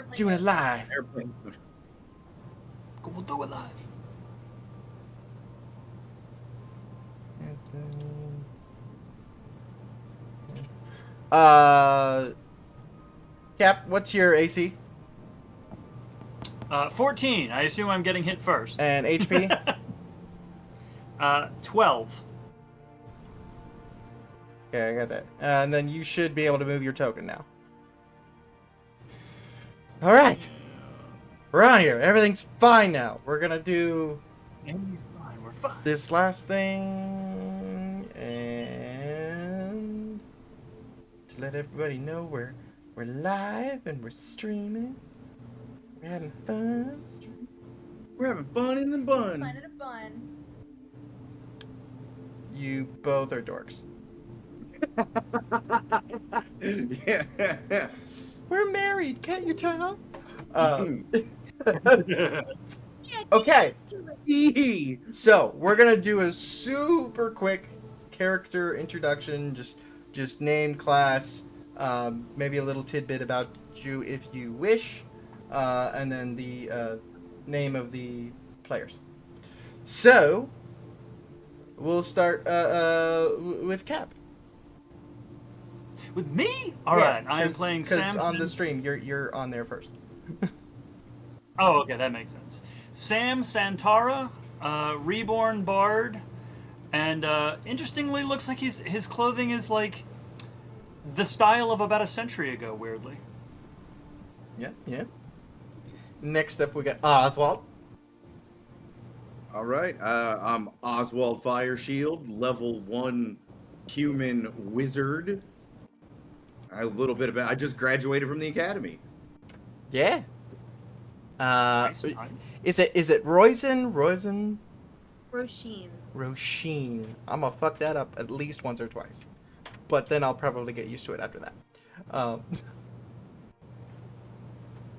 Airplane Doing it mode. live. Airplane mode. We'll do it live. Cap, what's your AC 14. I assume I'm getting hit first. and HP? 12. Okay, I got that. And then you should be able to move your token now. All right. We're on here. Everything's fine now. We're going to do Everything's fine. We're fine. this last thing. And to let everybody know we're live and we're streaming. We're having fun. We're having fun in the bun. Planet of Fun. You both are dorks. Yeah. We're married, can't you tell? Yeah, Okay. Hee. So we're gonna do a super quick character introduction. Just name, class, maybe a little tidbit about you if you wish, and then the name of the players. So we'll start with Cap. With me? All right. I am playing because Sam. on the stream you're on there first. Oh, okay, that makes sense. Sam Santara, reborn bard, and interestingly, looks like his clothing is like the style of about a century ago. Weirdly. Yeah. Next up we got Oswald. All right. I'm Oswald Fireshield, level 1 human wizard. A little bit about. I just graduated from the academy. Yeah. Nice. Is it Roisin? Roisin. Roshin. I'm gonna fuck that up at least once or twice, but then I'll probably get used to it after that.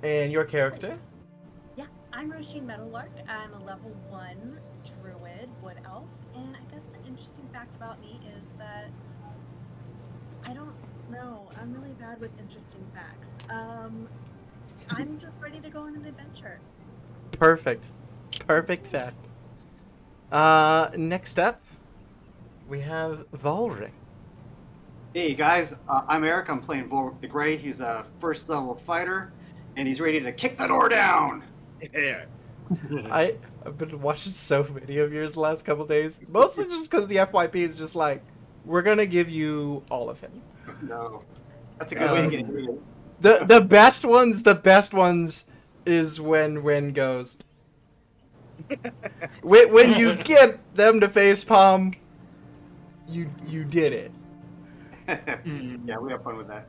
And your character? Yeah, I'm Roisin Meadowlark. I'm a level 1 druid wood elf, and I guess an interesting fact about me is that I don't know. I'm really bad with interesting facts. I'm just ready to go on an adventure. Perfect fact. Next up, we have Volric. Hey guys, I'm Eric. I'm playing Volric the Great. He's a first level fighter, and he's ready to kick the door down. Yeah. I've been watching so many of yours the last couple days, mostly just because the FYP is just like, we're gonna give you all of him. No, that's a good way to get rid of it. The best ones is when Ren goes. When you get them to facepalm, you did it. Yeah, we have fun with that.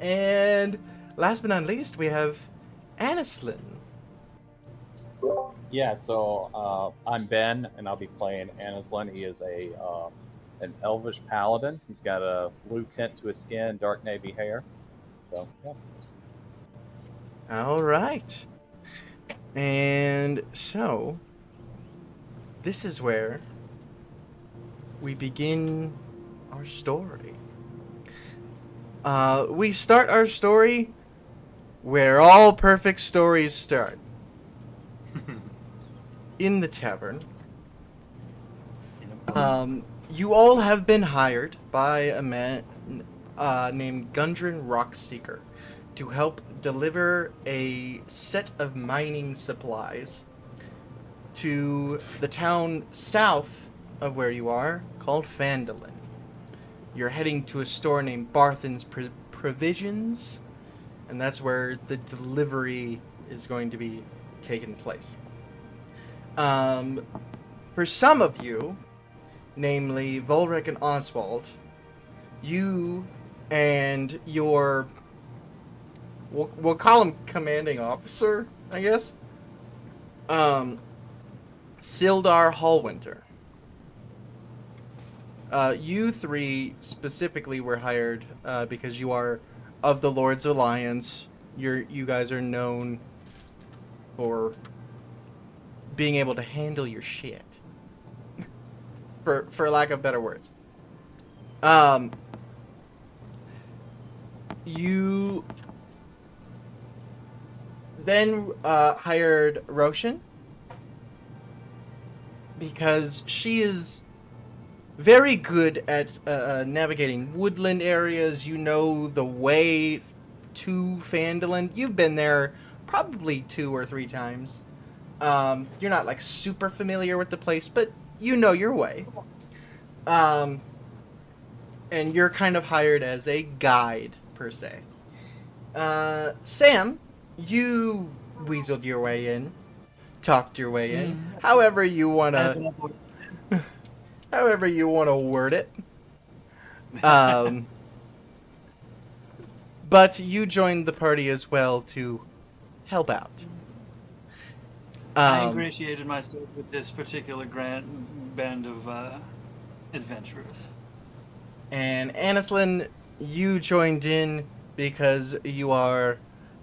And last but not least, we have Anislin. Yeah, so I'm Ben, and I'll be playing Anislin. He is an elvish paladin. He's got a blue tint to his skin, dark navy hair. So, yeah. All right. And so, this is where we begin our story. We start our story where all perfect stories start. In the tavern. You all have been hired by a man named Gundren Rockseeker to help deliver a set of mining supplies to the town south of where you are called Phandalin. You're heading to a store named Barthen's Provisions, and that's where the delivery is going to be taking place. For some of you, namely Volric and Oswald, you and your, we'll call him commanding officer, I guess, Sildar Hallwinter. You three specifically were hired because you are of the Lord's Alliance. You guys are known for being able to handle your shit. For lack of better words. You then hired Roshan because she is very good at navigating woodland areas. You know the way to Phandalin. You've been there probably 2 or 3 times. You're not like super familiar with the place, but you know your way. And you're kind of hired as a guide per se. Sam, you weaseled your way in, talked your way in, however you As wanna, an however you wanna word it. Um, but you joined the party as well to help out. I ingratiated myself with this particular grand band of adventurers. And Anislin, you joined in because you are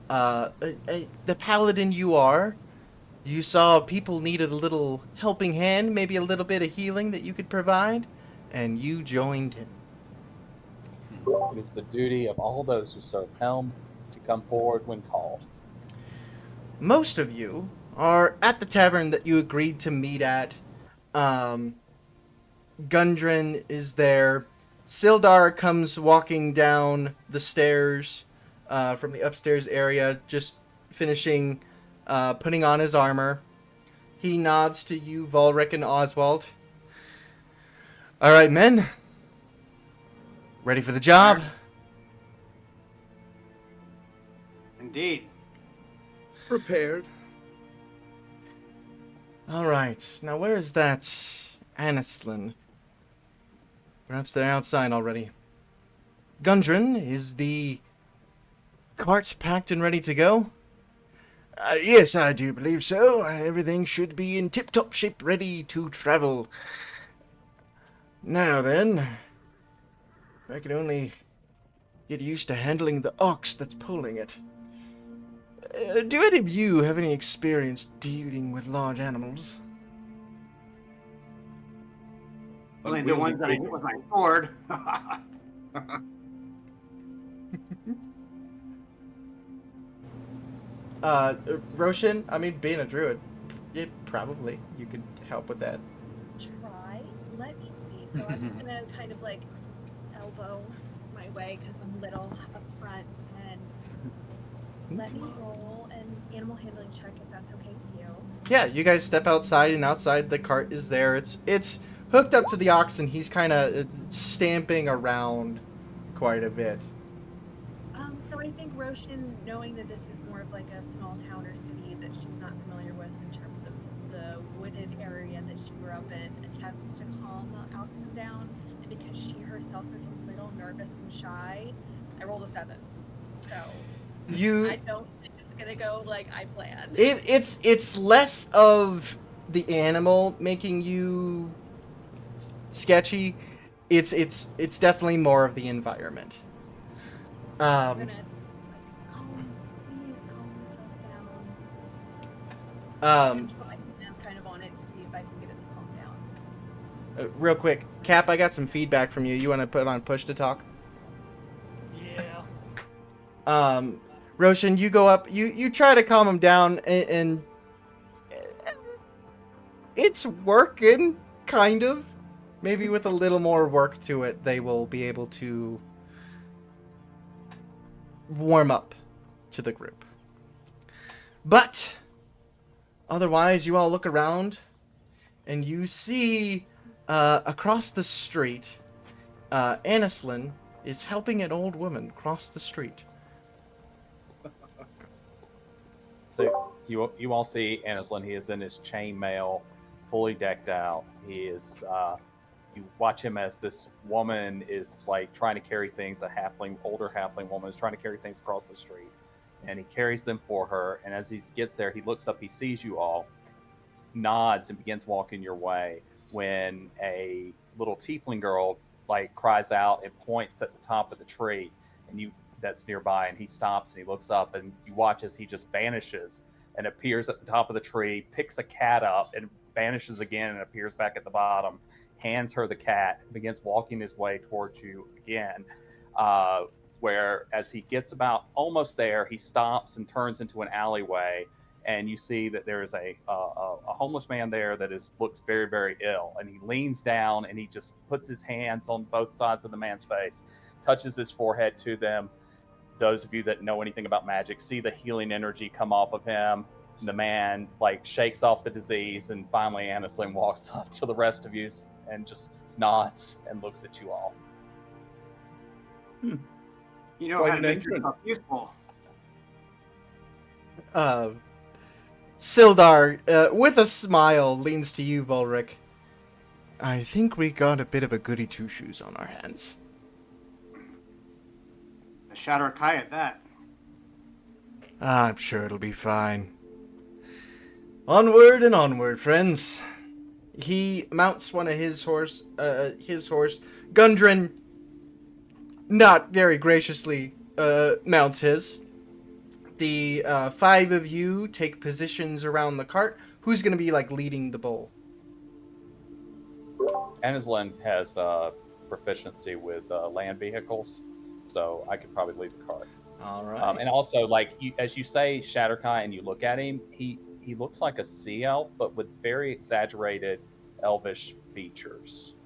the paladin you are. You saw people needed a little helping hand, maybe a little bit of healing that you could provide, and you joined in. It is the duty of all those who serve Helm to come forward when called. Most of you are at the tavern that you agreed to meet at. Gundren is there. Sildar comes walking down the stairs from the upstairs area, just finishing putting on his armor. He nods to you, Volric and Oswald. All right, men. Ready for the job? Indeed. Prepared. All right. Now, where is that Anislin? Perhaps they're outside already. Gundren, is the cart packed and ready to go? Yes, I do believe so. Everything should be in tip-top shape, ready to travel. Now then, if I could only get used to handling the ox that's pulling it. Do any of you have any experience dealing with large animals? Only the ones that I hit with my sword. Roshan, I mean, being a druid, probably you could help with that. Try. Let me see. So I'm just gonna kind of like elbow my way because I'm little up front, and let me roll an animal handling check if that's okay with you. Yeah, you guys step outside, and outside the cart is there. It's hooked up to the ox, and he's kind of stamping around quite a bit. So I think Roshan, knowing that this is more of like a small town or city that she's not familiar with in terms of the wooded area that she grew up in, attempts to calm Alexon down. And because she herself is a little nervous and shy, I rolled a 7. So I don't think it's gonna go like I planned. It's less of the animal making you sketchy. It's definitely more of the environment. I'm gonna please calm yourself down. And put my hand kind of on it to see if I can get it to calm down. Real quick, Cap, I got some feedback from you. You want to put on push to talk? Yeah. Roshan, you go up. You try to calm him down, and it's working, kind of. Maybe with a little more work to it, they will be able to warm up to the group. But otherwise, you all look around, and you see across the street, Anislin is helping an old woman cross the street. So you all see Anislin. He is in his chainmail, fully decked out. He is. You watch him as this woman is like trying to carry things. Older halfling woman is trying to carry things across the street, and he carries them for her. And as he gets there, he looks up. He sees you all, nods, and begins walking your way. When a little tiefling girl like cries out and points at the top of the tree, and that's nearby, and he stops and he looks up, and you watch as he just vanishes and appears at the top of the tree, picks a cat up and vanishes again and appears back at the bottom, hands her the cat, and begins walking his way towards you again. where as he gets about almost there, he stops and turns into an alleyway, and you see that there is a homeless man there that looks very, very ill, and he leans down and he just puts his hands on both sides of the man's face, touches his forehead to them. Those of you that know anything about magic see the healing energy come off of him. The man like shakes off the disease, and finally Annislin walks up to the rest of you and just nods and looks at you all. You know Quite how to an make entrance. yourself useful. Sildar, with a smile, leans to you, Volric. I think we got a bit of a goody two-shoes on our hands. A Shadow Kai at that. I'm sure it'll be fine. Onward and onward, friends. He mounts one of his horse. Gundren, not very graciously, mounts his. The 5 of you take positions around the cart. Who's going to be, like, leading the bowl? Annislin has proficiency with land vehicles, so I could probably lead the cart. All right. And also, like as you say, Shatterkai, and you look at him, he looks like a sea elf, but with very exaggerated elvish features.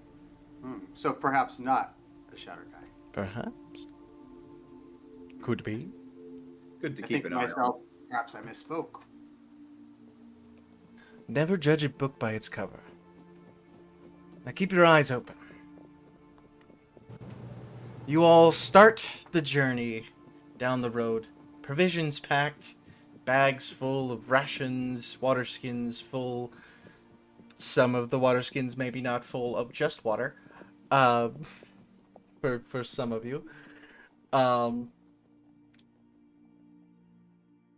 So perhaps not a Shadow Kai. Perhaps. Could be. Good to I keep think an to eye on. myself, perhaps I misspoke. Never judge a book by its cover. Now keep your eyes open. You all start the journey down the road. Provisions packed, bags full of rations, water skins full. Some of the water skins maybe not full of just water. For some of you.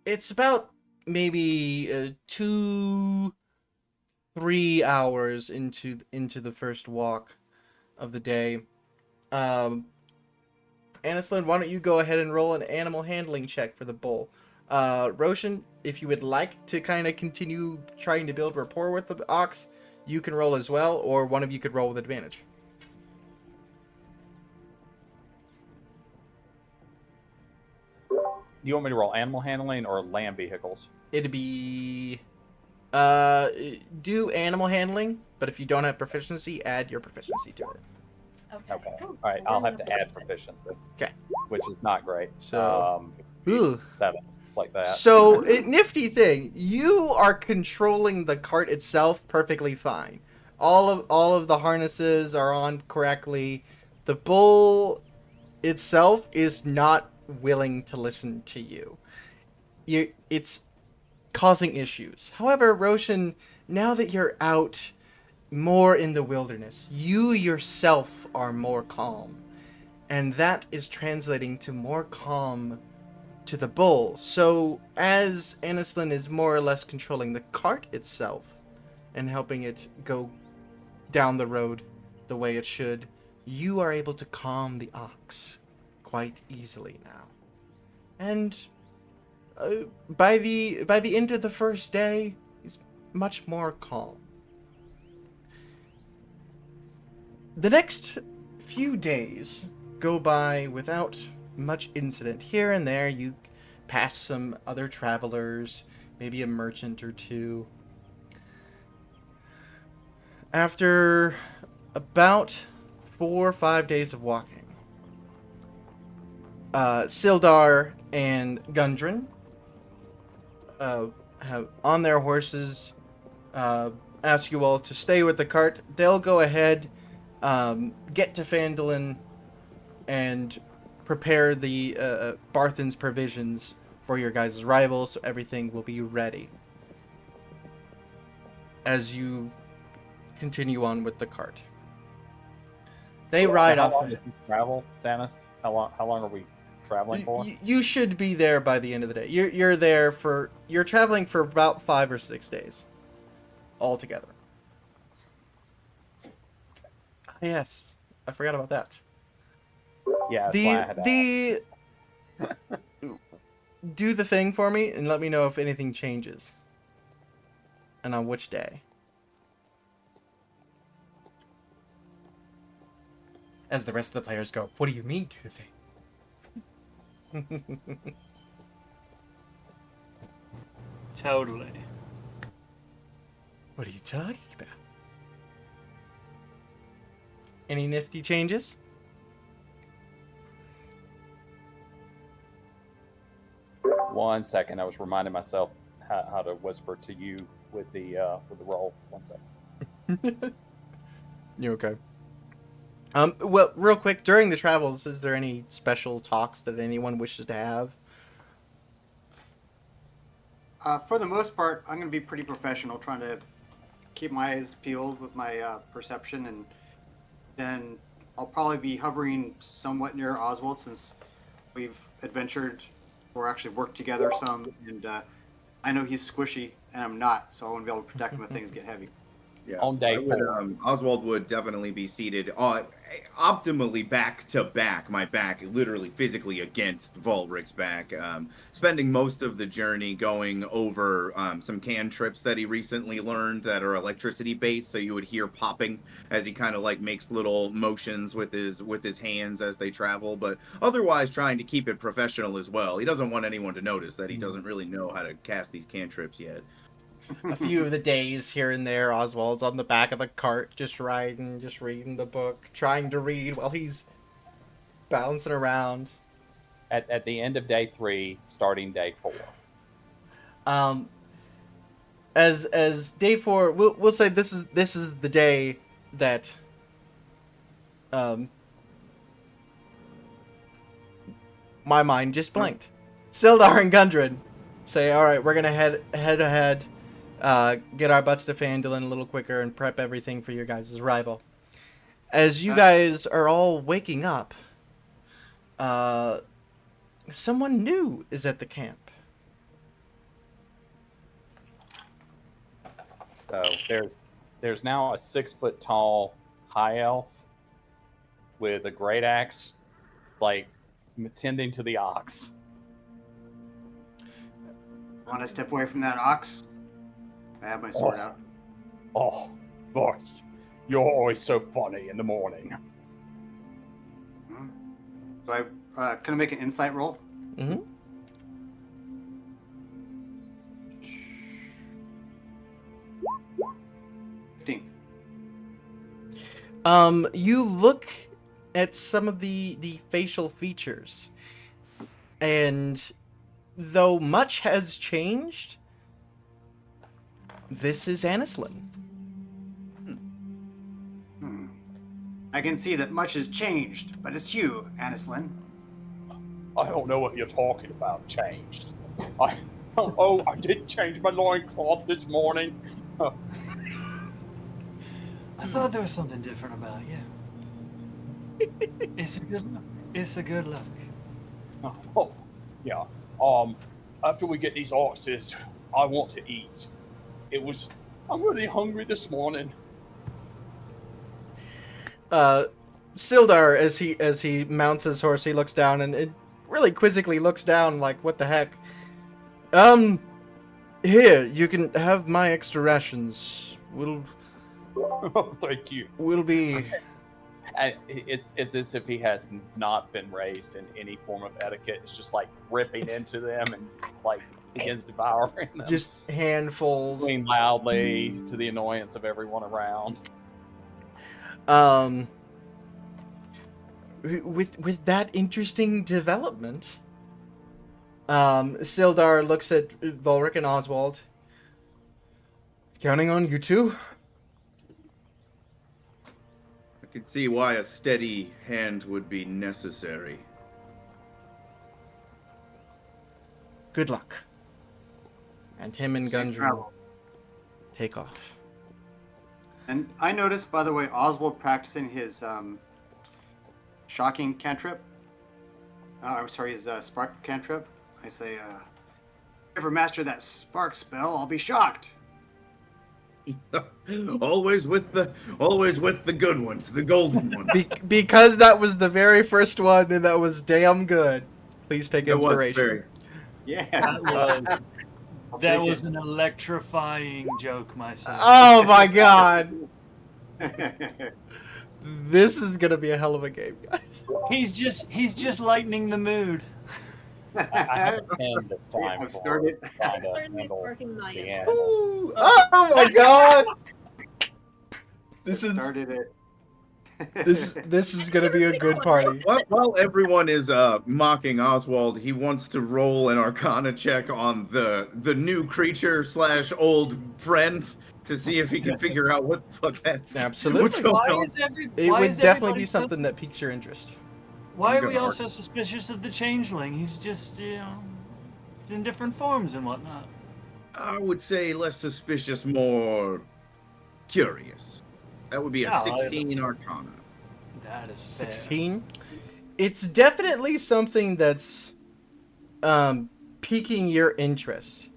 It's about maybe 2-3 hours into the first walk of the day. Annislin, why don't you go ahead and roll an animal handling check for the bull? Roshan, if you would like to kind of continue trying to build rapport with the ox, you can roll as well, or one of you could roll with advantage. Do you want me to roll animal handling or land vehicles? It'd be do animal handling, but if you don't have proficiency, add your proficiency to it. Okay. All right, I'll have to add proficiency. Okay. Which is not great. So- Ooh. 7. It's like that. So, nifty thing, you are controlling the cart itself perfectly fine. All of the harnesses are on correctly. The bull itself is not willing to listen to you. It's causing issues. However, Roshan, now that you're out more in the wilderness, you yourself are more calm. And that is translating to more calm to the bull. So as Annislin is more or less controlling the cart itself and helping it go down the road the way it should, you are able to calm the ox quite easily now. And by the end of the first day, he's much more calm. The next few days go by without much incident. Here and there, you pass some other travelers, maybe a merchant or two. After about 4 or 5 days of walking, Sildar and Gundren have on their horses ask you all to stay with the cart. They'll go ahead, get to Phandalin, and prepare the Barthen's provisions for your guys' arrival, so everything will be ready as you continue on with the cart. They ride How off. long did you travel, Santa? How long are we traveling for? You should be there by the end of the day. You're traveling for about 5 or 6 days altogether. Yes, I forgot about that. Yeah, that's why I had to ask. Do the thing for me and let me know if anything changes. And on which day. As the rest of the players go, what do you mean do the thing? Totally. What are you talking about? Any nifty changes? One second, I was reminding myself how to whisper to you with the roll. 1 second. You okay? Well, real quick, during the travels, is there any special talks that anyone wishes to have? For the most part, I'm going to be pretty professional, trying to keep my eyes peeled with my perception, and then I'll probably be hovering somewhat near Oswald since we've adventured or actually worked together some, and I know he's squishy and I'm not, so I want to be able to protect him if things get heavy. Yeah. On day I would, 4. Oswald would definitely be seated optimally back to back, my back literally physically against Volric's back, spending most of the journey going over some cantrips that he recently learned that are electricity based, so you would hear popping as he kind of like makes little motions with his hands as they travel, but otherwise trying to keep it professional as well. He doesn't want anyone to notice that he doesn't really know how to cast these cantrips yet. A few of the days here and there, Oswald's on the back of the cart, just riding, just reading the book, trying to read while he's bouncing around. At the end of day 3, starting day 4. As day 4, we'll say this is the day that my mind just blanked. Sildar and Gundren say, all right, we're gonna head ahead, get our butts to Phandalin a little quicker, and prep everything for your guys' arrival. As you guys are all waking up, someone new is at the camp. So there's now a 6-foot-tall high elf with a great axe, like tending to the ox. Want to step away from that ox? I have my sword out. Oh, boy, you're always so funny in the morning. So can I make an insight roll? Mm-hmm. You look at some of the facial features, and though much has changed, this is Anislin. I can see that much has changed, but it's you, Anislin. I don't know what you're talking about, changed. I did change my loincloth this morning. I thought there was something different about you. It's a good look. It's a good look. Oh, yeah. After we get these oxes, I want to eat. I'm really hungry this morning. Sildar, as he mounts his horse, he looks down and it really quizzically looks down like, what the heck? Here, you can have my extra rations. Oh, thank you. We'll be... It's as if he has not been raised in any form of etiquette. It's just like ripping into them and like begins devouring them. Just handfuls. Screaming loudly to the annoyance of everyone around. With that interesting development, Sildar looks at Volric and Oswald. Counting on you two? I could see why a steady hand would be necessary. Good luck. And him and Safe Gundren travel. take off. And I noticed, by the way, Oswald practicing his shocking cantrip. I'm sorry, his spark cantrip. I say, if I ever master that spark spell, I'll be shocked. always with the good ones, the golden ones. Because that was the very first one, and that was damn good. Please take It was inspiration. very- Yeah. That was an electrifying joke, my son. Oh my god! This is gonna be a hell of a game, guys. He's just lightening the mood. I have a pen this time I've for started. trying to Certainly handle sparking my the interest. animals. Ooh, oh my god! This is Started it. this is gonna be a good party. While everyone is mocking Oswald, he wants to roll an Arcana check on the new creature slash old friend to see if he can figure out what the fuck that's. Absolutely. What's going Why on? is every? It why would is definitely everybody be something so- that piques your interest. Why I'm are we gonna all arc- so suspicious of the changeling? He's just, in different forms and whatnot. I would say less suspicious, more curious. That would be a Yeah, 16 Arcana. That is fair. 16. It's definitely something that's piquing your interest.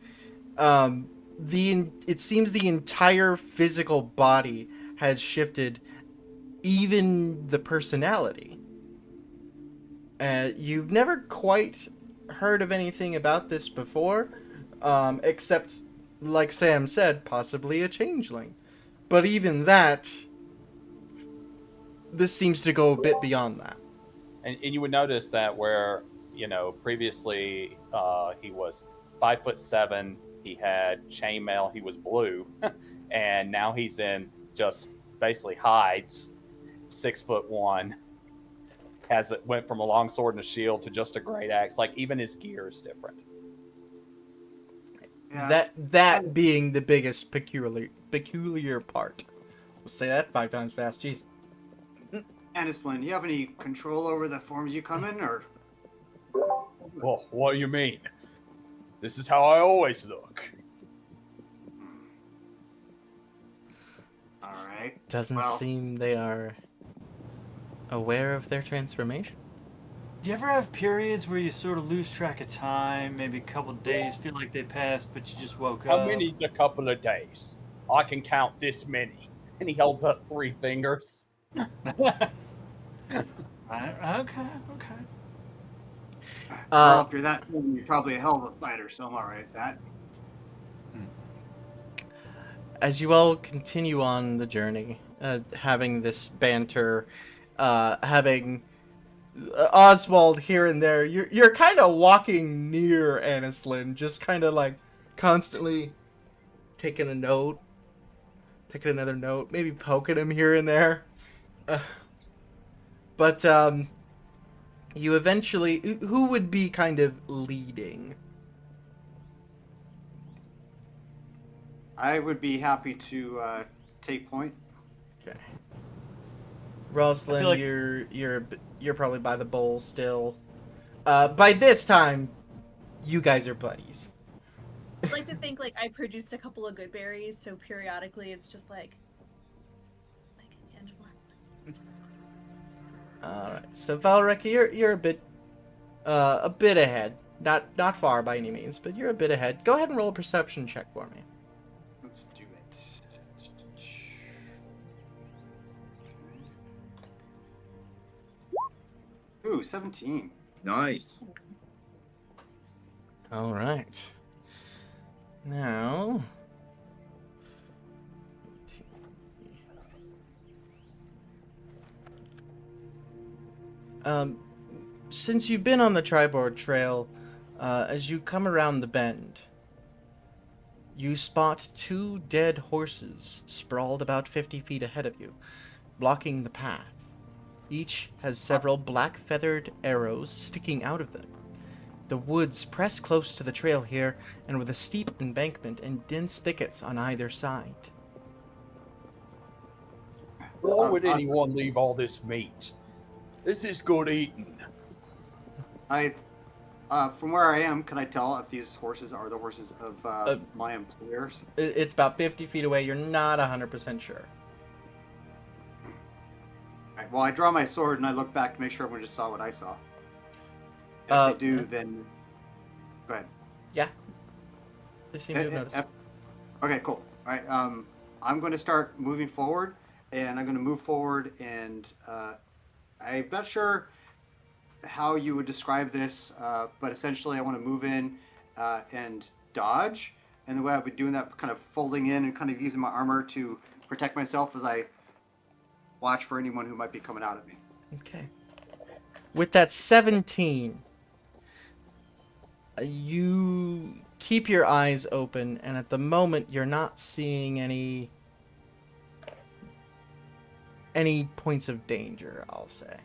It seems the entire physical body has shifted, even the personality. You've never quite heard of anything about this before, except, like Sam said, possibly a changeling. But even that, this seems to go a bit beyond that. And you would notice that where, previously he was 5'7", he had chainmail, he was blue, and now he's in just basically hides, 6'1". Went from a long sword and a shield to just a great axe. Like even his gear is different. Yeah. That being the biggest peculiar part. We'll say that 5 times fast. Jeez. Anislin, do you have any control over the forms you come in, or? Well, what do you mean? This is how I always look. All right. Doesn't Well- seem they are aware of their transformation. Do you ever have periods where you sort of lose track of time? Maybe a couple days feel like they passed, but you just woke How up. many's a couple of days? I can count this many. And he holds up 3 fingers. Okay. Well, if you're that, you're probably a hell of a fighter, so I'm all right with that. As you all continue on the journey, having this banter, having Oswald here and there, you're kind of walking near Anislin, just kind of like constantly taking a note, taking another note, maybe poking him here and there. But you eventually, who would be kind of leading? I would be happy to take point. Okay. Roslyn, I feel like- you're probably by the bowl still. By this time, you guys are buddies. I'd like to think like I produced a couple of good berries, so periodically it's just like Angela. All right. So Valrek, you're a bit ahead. Not far by any means, but you're a bit ahead. Go ahead and roll a perception check for me. Let's do it. Ooh, 17. Nice. All right. Now. Since you've been on the Triboard Trail, as you come around the bend, you spot 2 dead horses sprawled about 50 feet ahead of you, blocking the path. Each has several black feathered arrows sticking out of them. The woods press close to the trail here, and with a steep embankment and dense thickets on either side. Why would anyone leave all this meat? This is good eating. From where I am, can I tell if these horses are the horses of my employers? It's about 50 feet away. You're not 100% sure. Right, well, I draw my sword and I look back to make sure everyone just saw what I saw. If they do, then go ahead. Yeah. They seem to have noticed. Okay, cool. All right, I'm going to start moving forward, and I'm going to move forward, and I'm not sure how you would describe this, but essentially I want to move in and dodge, and the way I've been doing that, kind of folding in and kind of using my armor to protect myself as I watch for anyone who might be coming out at me. Okay. With that 17, You keep your eyes open, and at the moment, you're not seeing any points of danger, I'll say.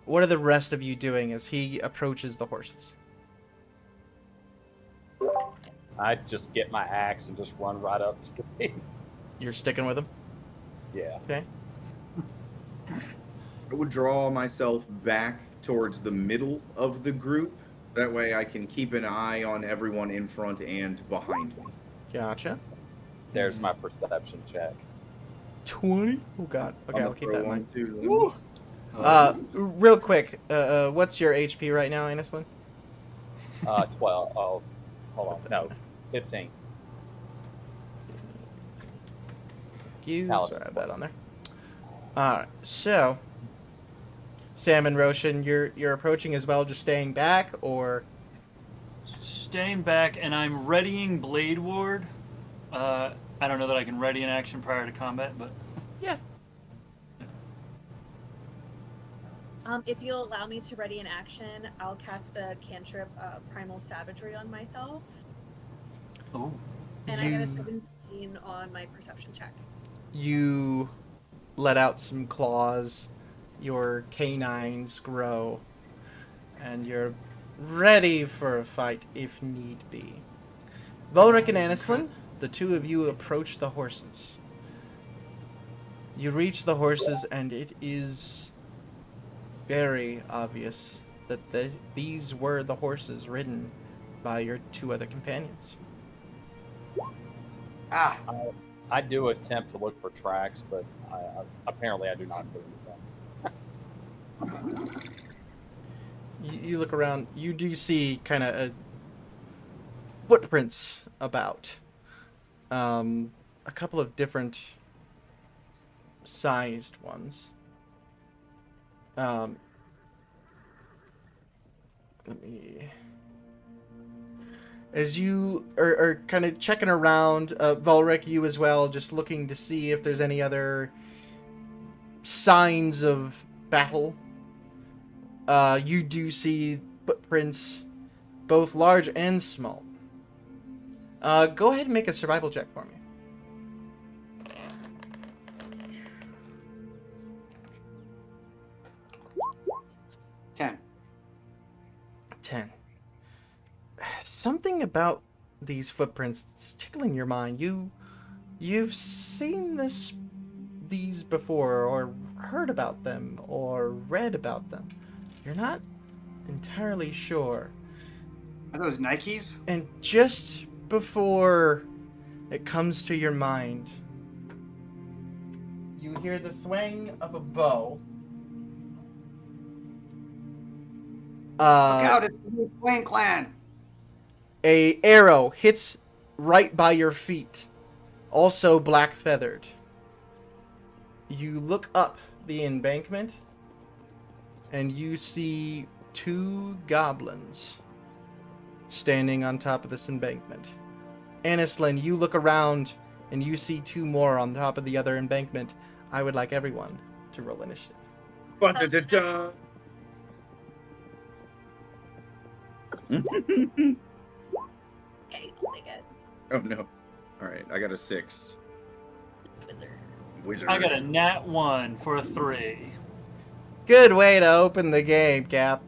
What are the rest of you doing as he approaches the horses? I just get my axe and just run right up to him. You're sticking with him? Yeah. Okay. I would draw myself back towards the middle of the group. That way I can keep an eye on everyone in front and behind me. Gotcha. There's my perception check. 20? Oh, God. Okay, I'm I'll gonna keep throw that in mind. 1, 2, Real quick, what's your HP right now, Anislin? 12. Oh, hold on. No, 15. You Paladin so I have that on there. Alright, so Sam and Roshan, you're approaching as well, just staying back, or Staying back, and I'm readying Blade Ward. I don't know that I can ready an action prior to combat, but yeah. If you'll allow me to ready an action, I'll cast the cantrip Primal Savagery on myself. oh, And I got a You- 17 on my perception check. You let out some claws, your canines grow, and you're ready for a fight if need be. Volric and Anislin, the two of you approach the horses. You reach the horses, and it is very obvious that these were the horses ridden by your two other companions. Ah, I do attempt to look for tracks, but apparently I do not see anything. You look around, you do see kind of footprints about. A couple of different sized ones. Let me... As you are kind of checking around, Volric, you as well, just looking to see if there's any other signs of battle. You do see footprints, both large and small. Go ahead and make a survival check for me. 10. 10. Something about these footprints that's tickling your mind. You've seen these before, or heard about them, or read about them. You're not entirely sure. Are those Nikes? And just before it comes to your mind, you hear the thwang of a bow. Look out, it's the Wayne clan. A arrow hits right by your feet, also black feathered. You look up the embankment, and you see two goblins standing on top of this embankment. Anislin, you look around, and you see two more on top of the other embankment. I would like everyone to roll initiative. Ba-da-da-da. Okay, I'll take it. Oh no. Alright, I got a 6. Wizard. Wizard. I got a nat 1 for a 3. Good way to open the game, Cap.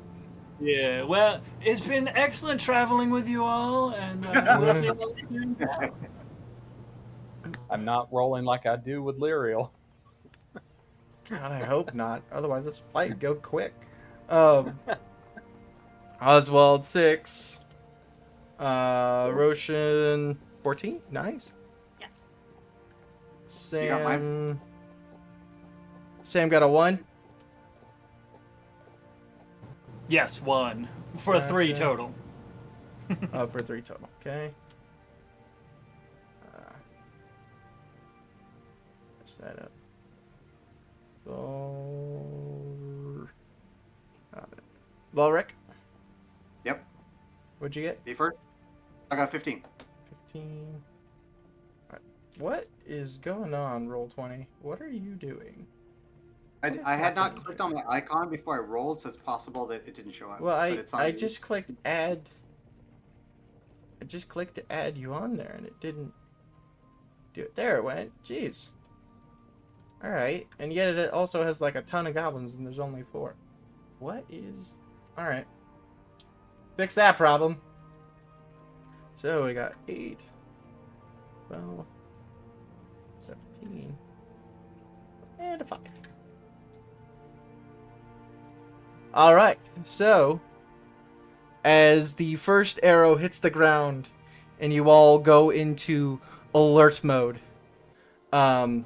Yeah, well, it's been excellent traveling with you all, and we'll see how it's doing now. I'm not rolling like I do with Lyriel. God, I hope not. Otherwise, this fight go quick. Oswald 6. Roshan 14. Nice. Yes. You got Sam. Sam got a 1. Yes, 1 for a 3 Gotcha. total. For 3 total. Okay. Match that up. Volric, Yep. what'd you get? Be first. I got 15. 15. Alright. What is going on, Roll20? What are you doing? I, What is I had not happening clicked on my icon before I rolled, so it's possible that it didn't show up. Well, but it's on I you. just clicked add just clicked to add you on there and it didn't do it. There it went. Jeez. Alright. And yet it also has like a ton of goblins and there's only 4. What is... Alright. Fix that problem. So we got 8, 12, 17, and a 5. Alright, so as the first arrow hits the ground and you all go into alert mode, the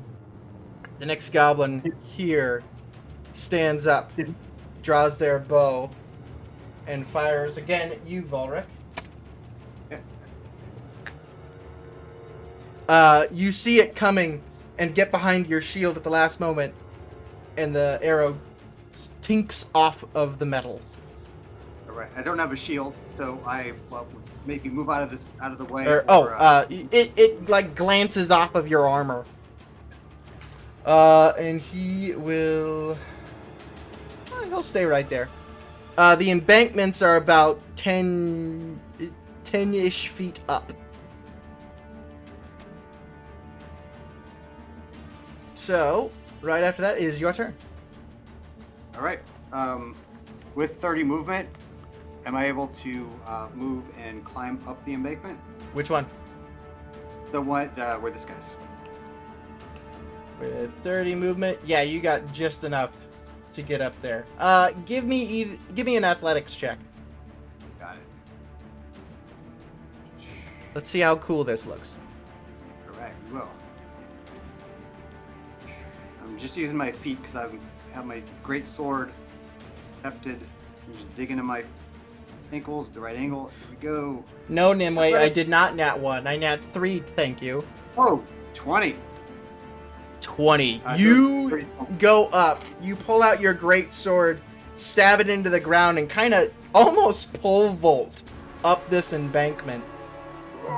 next goblin here stands up, draws their bow, and fires again at you, Volric. You see it coming and get behind your shield at the last moment, and the arrow tinks off of the metal. All right. I don't have a shield, so I maybe move out of the way. It like glances off of your armor. And he will. He'll stay right there. The embankments are about 10-ish feet up. So, right after that is your turn. All right. With 30 movement, am I able to move and climb up the embankment? Which one? The one where this guy's. With 30 movement, yeah, you got just enough to get up there. Give me an athletics check. Got it. Let's see how cool this looks. All right, we will. I'm just using my feet because I have my great sword hefted. So I'm just digging in my ankles at the right angle. Here we go. No, Nimue, I did not nat 1. I nat 3, thank you. Oh, 20. 20. You 30. go up. You pull out your great sword, stab it into the ground, and kind of almost pole vault up this embankment.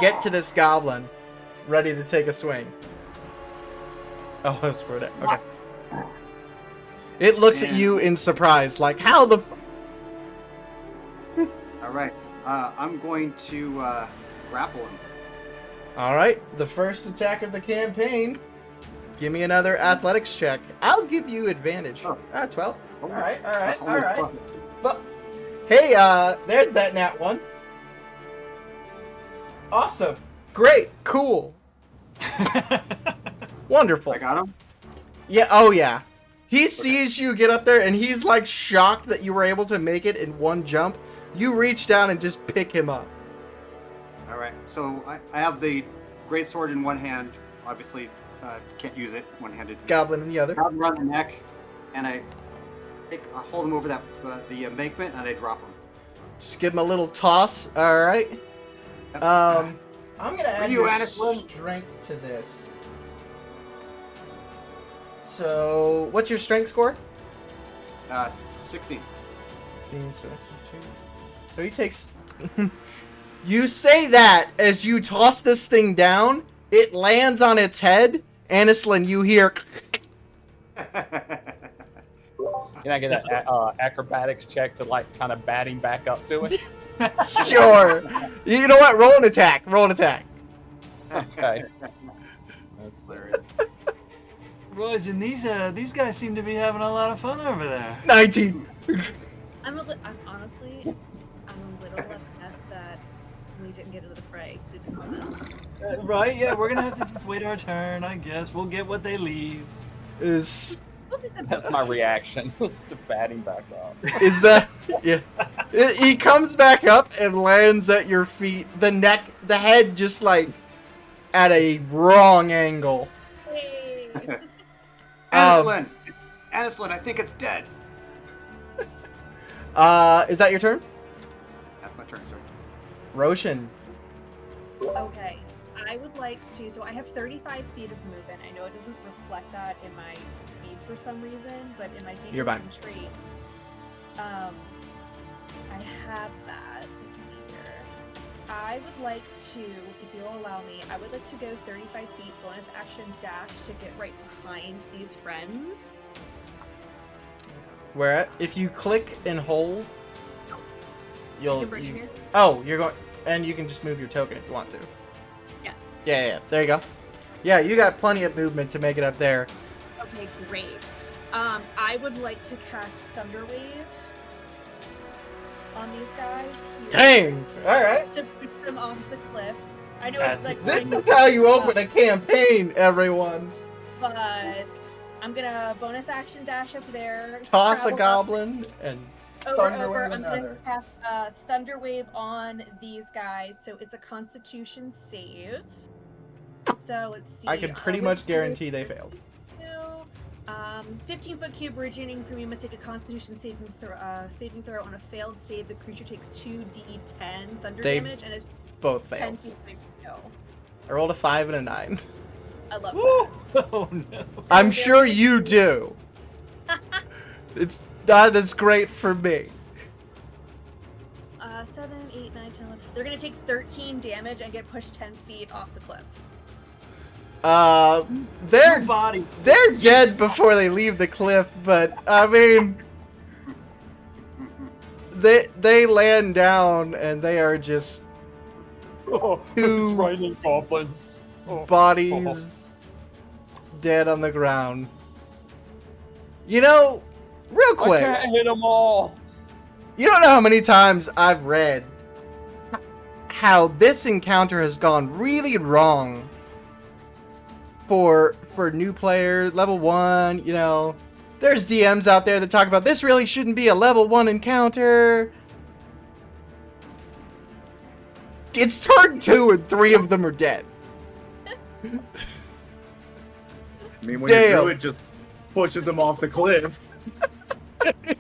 Get to this goblin, ready to take a swing. Oh, that's for that. Okay. It looks at you in surprise, like, how the All right. I'm going to grapple him. Alright, the first attack of the campaign. Give me another athletics check. I'll give you advantage. Oh. 12. Oh. Alright. Holy fuck. Well, hey, there's that nat 1. Awesome. Great. Cool. Wonderful. I got him. Yeah, oh yeah. He sees you get up there and he's like shocked that you were able to make it in one jump. You reach down and just pick him up. All right. So I have the great sword in one hand. Obviously, can't use it one-handed. Goblin in the other. Grab him around the neck, and I hold him over that the embankment, and I drop him. Just give him a little toss. Alright. Yep. I'm gonna add you, your Anaclyn. strength to this. So, what's your strength score? 16. 16, so that's a 2. So he takes... You say that as you toss this thing down, it lands on its head. Anislin, you hear... Can I get an acrobatics check to like kind of bat him back up to it? Sure. You know what? Roll an attack. Roll an attack. Okay. That's hilarious. Boys, and these guys seem to be having a lot of fun over there. 19. I'm honestly a little upset that we didn't get into the fray sooner enough. Right? Yeah, we're gonna have to just wait our turn, I guess. We'll get what they leave. Is That's my reaction. Just to bat him back up. that... Yeah. He comes back up and lands at your feet. The head just like at a wrong angle. Hey. Anislin! Anislin, I think it's dead. Is that your turn? That's my turn, sir. Roshan. Okay, I would like to. So I have 35 feet of movement. I know it doesn't reflect that in my speed for some reason, but in my feet You're fine. trait, I have that. Let's see here. I would like to, if you'll allow me, I would like to go 35 feet, bonus action dash to get right behind these friends. Where if you click and hold, You can bring him here. Oh, you're going. And you can just move your token if you want to. Yes. Yeah. There you go. Yeah, you got plenty of movement to make it up there. Okay, great. I would like to cast Thunderwave on these guys. Here Dang! Alright. To push them off the cliff. I know That's it's like This one, is how you open a campaign, everyone. but I'm gonna bonus action dash up there. Toss a scrabble up goblin and thunder over. wave I'm gonna another. cast Thunderwave on these guys, so it's a Constitution save. So let's see. I can pretty with much guarantee they failed. 15-foot cube originating from you must take a Constitution saving throw. On a failed save, the creature takes 2d10 thunder They damage and is Both 10 failed. feet away from you. I rolled a 5 and a 9. I love Woo! that. Oh no. I'm sure you do. That is great for me. 7, 8, 9, 10, 11. They're gonna take 13 damage and get pushed 10 feet off the cliff. They're Your body. dead before they leave the cliff, but I mean, they land down and they are just Oh, Two- it's raining goblins. Oh. bodies dead on the ground. You know, real I quick, can't hit them all. you don't know how many times I've read how this encounter has gone really wrong for new player level 1, you know. There's DMs out there that talk about this really shouldn't be a level 1 encounter. It's turn 2 and 3 of them are dead. I mean, when Damn. your druid just pushes them off the cliff. This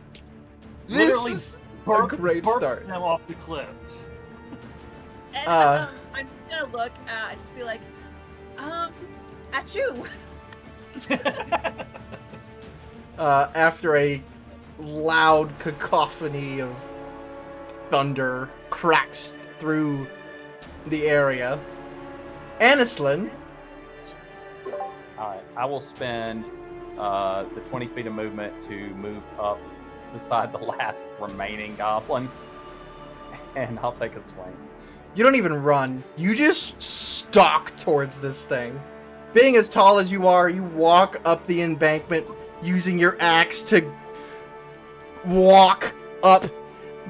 Literally is a great Burp start. them off the cliff. And I'm just gonna look at, just be like, at you. After a loud cacophony of thunder cracks through the area, Anislin, Alright, I will spend the 20 feet of movement to move up beside the last remaining goblin, and I'll take a swing. you don't even run. You just stalk towards this thing. Being as tall as you are, you walk up the embankment using your axe to walk up.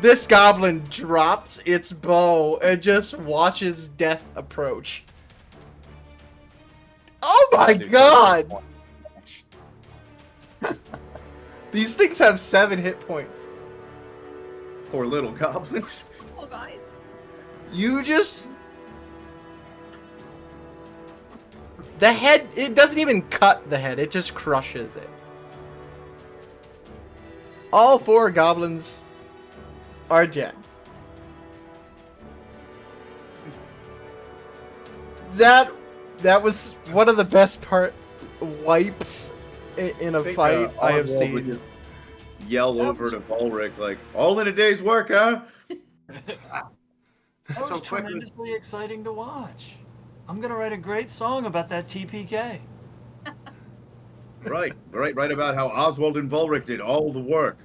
This goblin drops its bow and just watches death approach. Oh my god! These things have 7 hit points. Poor little goblins. Oh, guys. You just... The head, it doesn't even cut the head, it just crushes it. All 4 goblins are dead. That was one of the best wipes in a think, fight I have Oswald would seen. just yell over to Ulrich like, "All in a day's work, huh?" That So was quickly- tremendously exciting to watch. I'm gonna write a great song about that TPK. Right about how Oswald and Ulrich did all the work.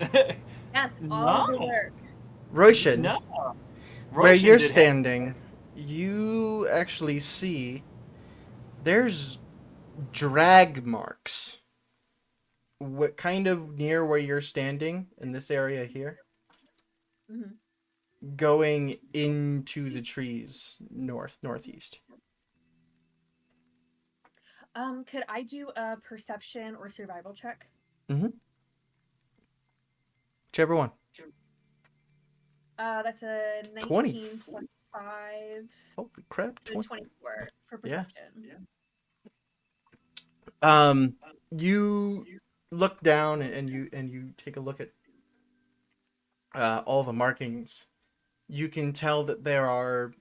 Yes, all the No. work. Roshan, No. where Roshan you're did standing, you actually see there's drag marks. What kind of near where you're standing in this area here, Mhm. going into the trees northeast. Could I do a perception or survival check? Whichever one. That's a 19 20. plus 5, Holy crap! so 20. 24 for Yeah. perception. You look down and you take a look at all the markings. You can tell that there are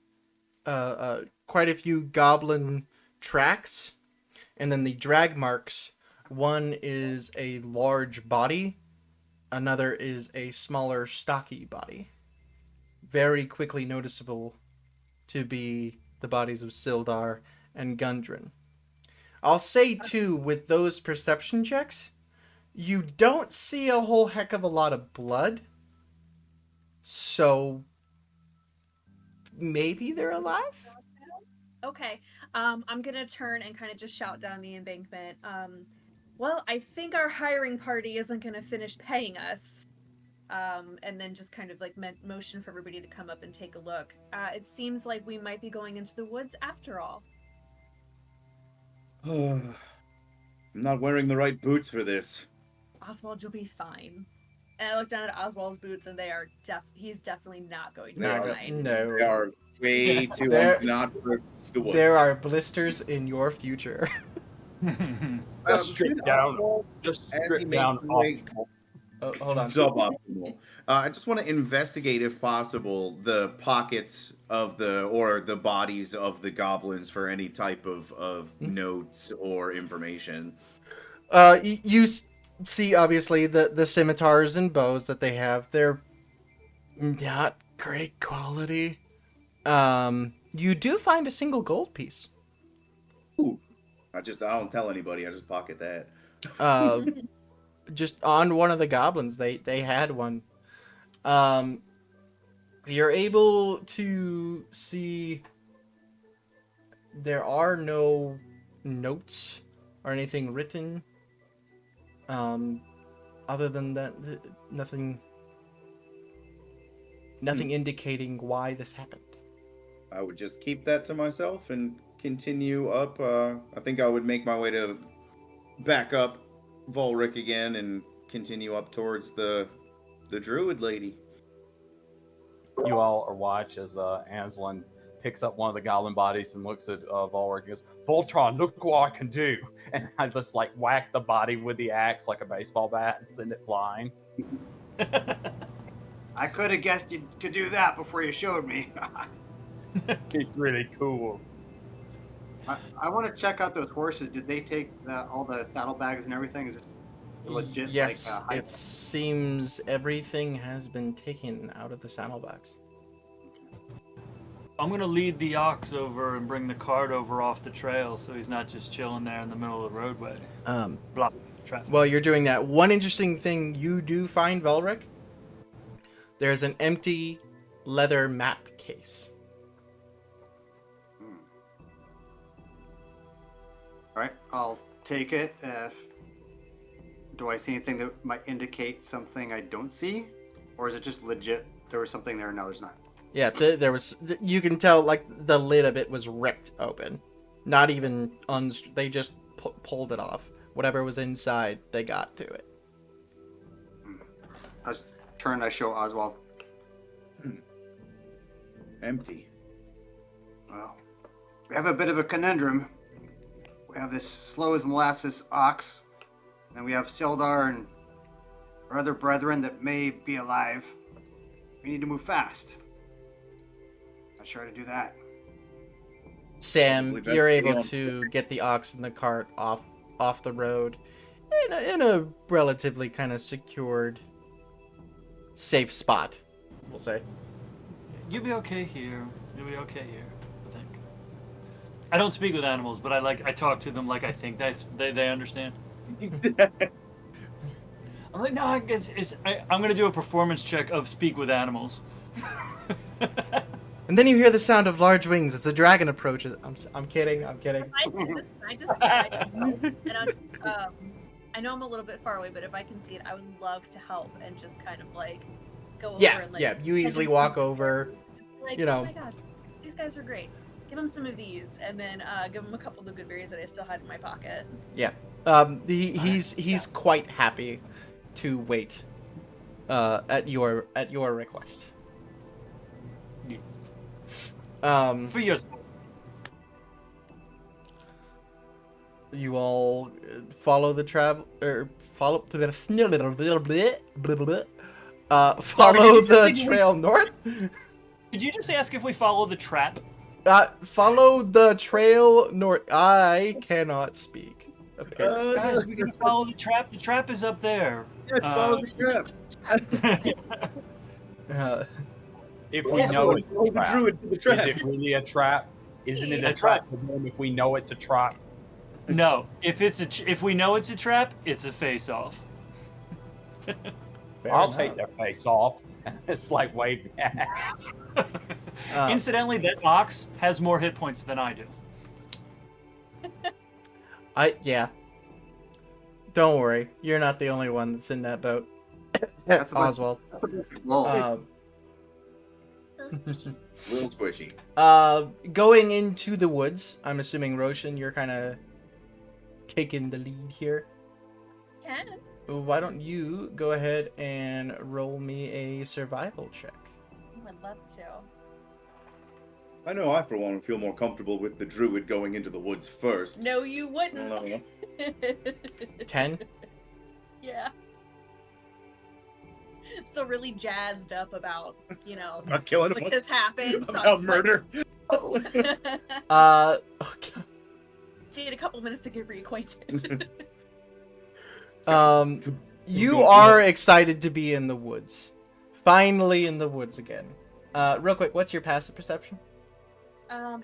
quite a few goblin tracks, and then the drag marks. One is a large body, another is a smaller, stocky body. Very quickly noticeable to be the bodies of Sildar and Gundren. I'll say, too, with those perception checks, you don't see a whole heck of a lot of blood. So, maybe they're alive. Okay. I'm gonna turn and kind of just shout down the embankment. Well, I think our hiring party isn't gonna finish paying us. And then just kind of like motion for everybody to come up and take a look. It seems like we might be going into the woods after all. I'm not wearing the right boots for this. Oswald, you'll be fine. And I look down at Oswald's boots, and they are he's definitely not going to They be are- fine. No. They are way too There- not for the woods. There are blisters in your future. Just strip down. Just As strip he down. makes his way- Optimal. Oh, hold on. Suboptimal. I just want to investigate, if possible, the pockets of the bodies of the goblins for any type of notes or information. You see, obviously, the scimitars and bows that they have. They're not great quality. You do find a single gold piece. Ooh. I don't tell anybody. I just pocket that. Just on one of the goblins, they had one. You're able to see there are no notes or anything written. Other than that, nothing indicating why this happened. I would just keep that to myself and continue up. I think I would make my way to back up Volric again and continue up towards the druid lady. You all are watch as Anslin picks up one of the goblin bodies and looks at Volric and goes, Voltron, look what I can do. And I just like whack the body with the axe like a baseball bat and send it flying. I could have guessed you could do that before you showed me. It's really cool. I want to check out those horses. Did they take all the saddlebags and everything? Is this legit? Yes, like, it seems everything has been taken out of the saddlebags. I'm gonna lead the ox over and bring the cart over off the trail, so he's not just chilling there in the middle of the roadway, blocking traffic. While you're doing that, one interesting thing you do find, Velric, there's an empty leather map case. All right, I'll take it. Do I see anything that might indicate something I don't see, or is it just legit? There was something there, no, there's not. Yeah, there was. You can tell, like, the lid of it was ripped open. Not even they just pulled it off. Whatever was inside, they got to it. I turn. I show Oswald. Empty. Well, we have a bit of a conundrum. We have this slow as molasses ox, and we have Sildar and our other brethren that may be alive. We need to move fast. Not sure how to do that. Sam, We've you're been able on- to get the ox and the cart off the road in a relatively kind of secured, safe spot, we'll say. You'll be okay here. You'll be okay here, I think. I don't speak with animals, but I talk to them like I think they understand. I'm like, no, I'm gonna do a performance check of speak with animals. And then you hear the sound of large wings as the dragon approaches. I'm kidding. I do this, I just and I know I'm a little bit far away, but if I can see it, I would love to help and just kind of like go over Yeah, and like yeah. You easily kind of walk over. like, you know. oh my god, these guys are great. Give them some of these, and then give them a couple of the good berries that I still had in my pocket. Yeah. He's quite happy to wait at your request. For yourself. You all follow the follow follow the trail north. Did you just ask if we follow the trap? Follow the trail north. I cannot speak. Apparently. Guys, we gotta follow the trap. The trap is up there. Yes, follow the trap. If we know it's Follow a the trap, druid to the is trap. it really a trap? Isn't it a That's trap for them if we know it's a trap? No, if we know it's a trap, it's a face-off. I'll take their face off. It's like wave the axe. Incidentally, that ox has more hit points than I do. Yeah. Don't worry, you're not the only one that's in that boat. That's a bunch- Oswald. Well, So squishy. Little squishy. Going into the woods, I'm assuming Roshan, you're kind of taking the lead here. Can. Why don't you go ahead and roll me a survival check? I'd love to. I know I, for one, feel more comfortable with the druid going into the woods first. No, you wouldn't. No. 10? Yeah. Still really jazzed up about, you know, Not killing what him. just happened. So I About was like, murder. Okay. Take a couple minutes to get reacquainted. You are excited to be in the woods. Finally in the woods again. Real quick, what's your passive perception?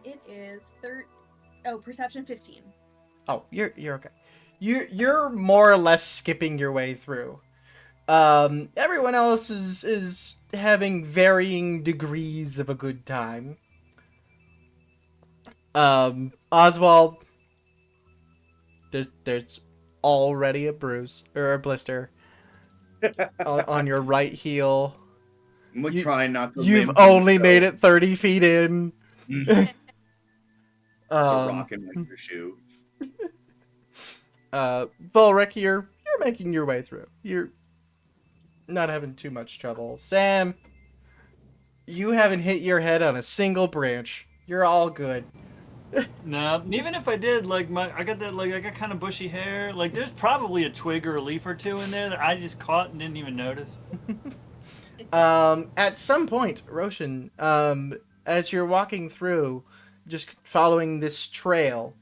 It is perception 15. Oh, you're okay. You're more or less skipping your way through. Everyone else is having varying degrees of a good time. Oswald, there's already a bruise or a blister on your right heel. I'm You- trying not to. You've limp only and made it 30 feet in. go. It's a Um, rock in your shoe. Volric, you're making your way through. You're not having too much trouble. Sam, you haven't hit your head on a single branch. You're all good. No, even if I did, like I got kind of bushy hair. Like, there's probably a twig or a leaf or two in there that I just caught and didn't even notice. At some point, Roshan, as you're walking through, just following this trail,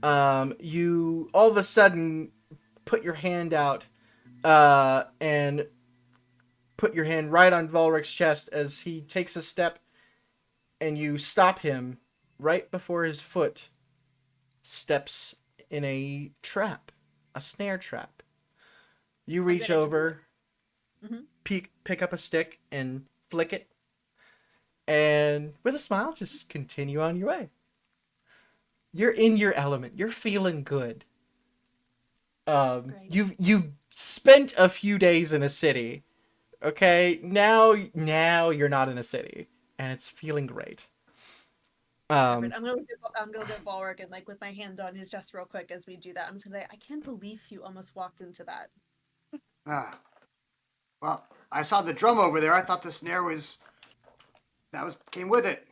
you all of a sudden put your hand out, and put your hand right on Volric's chest as he takes a step, and you stop him right before his foot steps in a trap, a snare trap. You reach gonna do over, Mhm. pick up a stick and flick it, and with a smile, just continue on your way. You're in your element. You're feeling good. Great. You've spent a few days in a city. Okay, now you're not in a city, and it's feeling great. I'm gonna get Volric and like with my hand on his chest real quick as we do that. I'm just gonna say, I can't believe you almost walked into that. well, I saw the drum over there. I thought the snare came with it.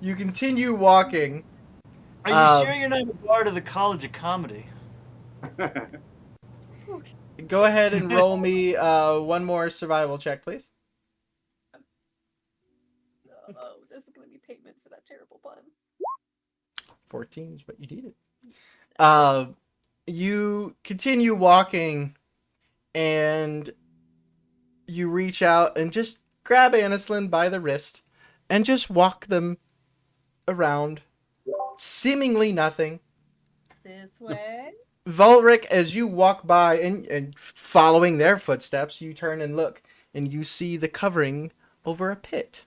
You continue walking. Are you Um, sure you're not a part of the College of Comedy? Go ahead and roll me one more survival check, please. Oh, this is gonna be payment for that terrible pun. 14 is what you needed. You continue walking, and you reach out and just grab Anislin by the wrist and just walk them around. Seemingly nothing. This way. Volric, as you walk by and following their footsteps, you turn and look, and you see the covering over a pit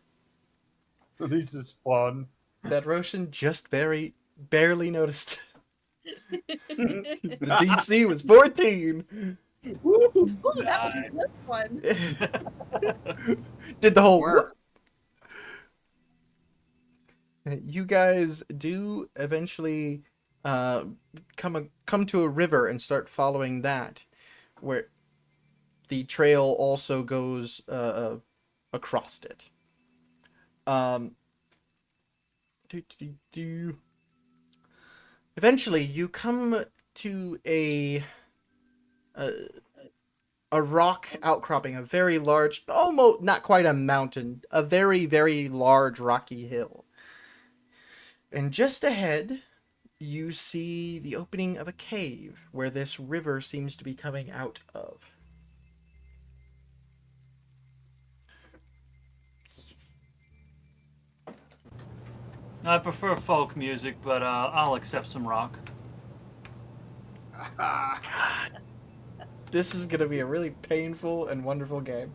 This is fun. that Roshan just barely noticed. The DC was 14. Ooh, that was a good one. Did the whole Where? You guys do eventually come to a river and start following that, where the trail also goes across it. Eventually, you come to a rock outcropping, a very large, almost not quite a mountain, a very, very large rocky hill. And just ahead, you see the opening of a cave where this river seems to be coming out of. I prefer folk music, but I'll accept some rock. This is gonna be a really painful and wonderful game.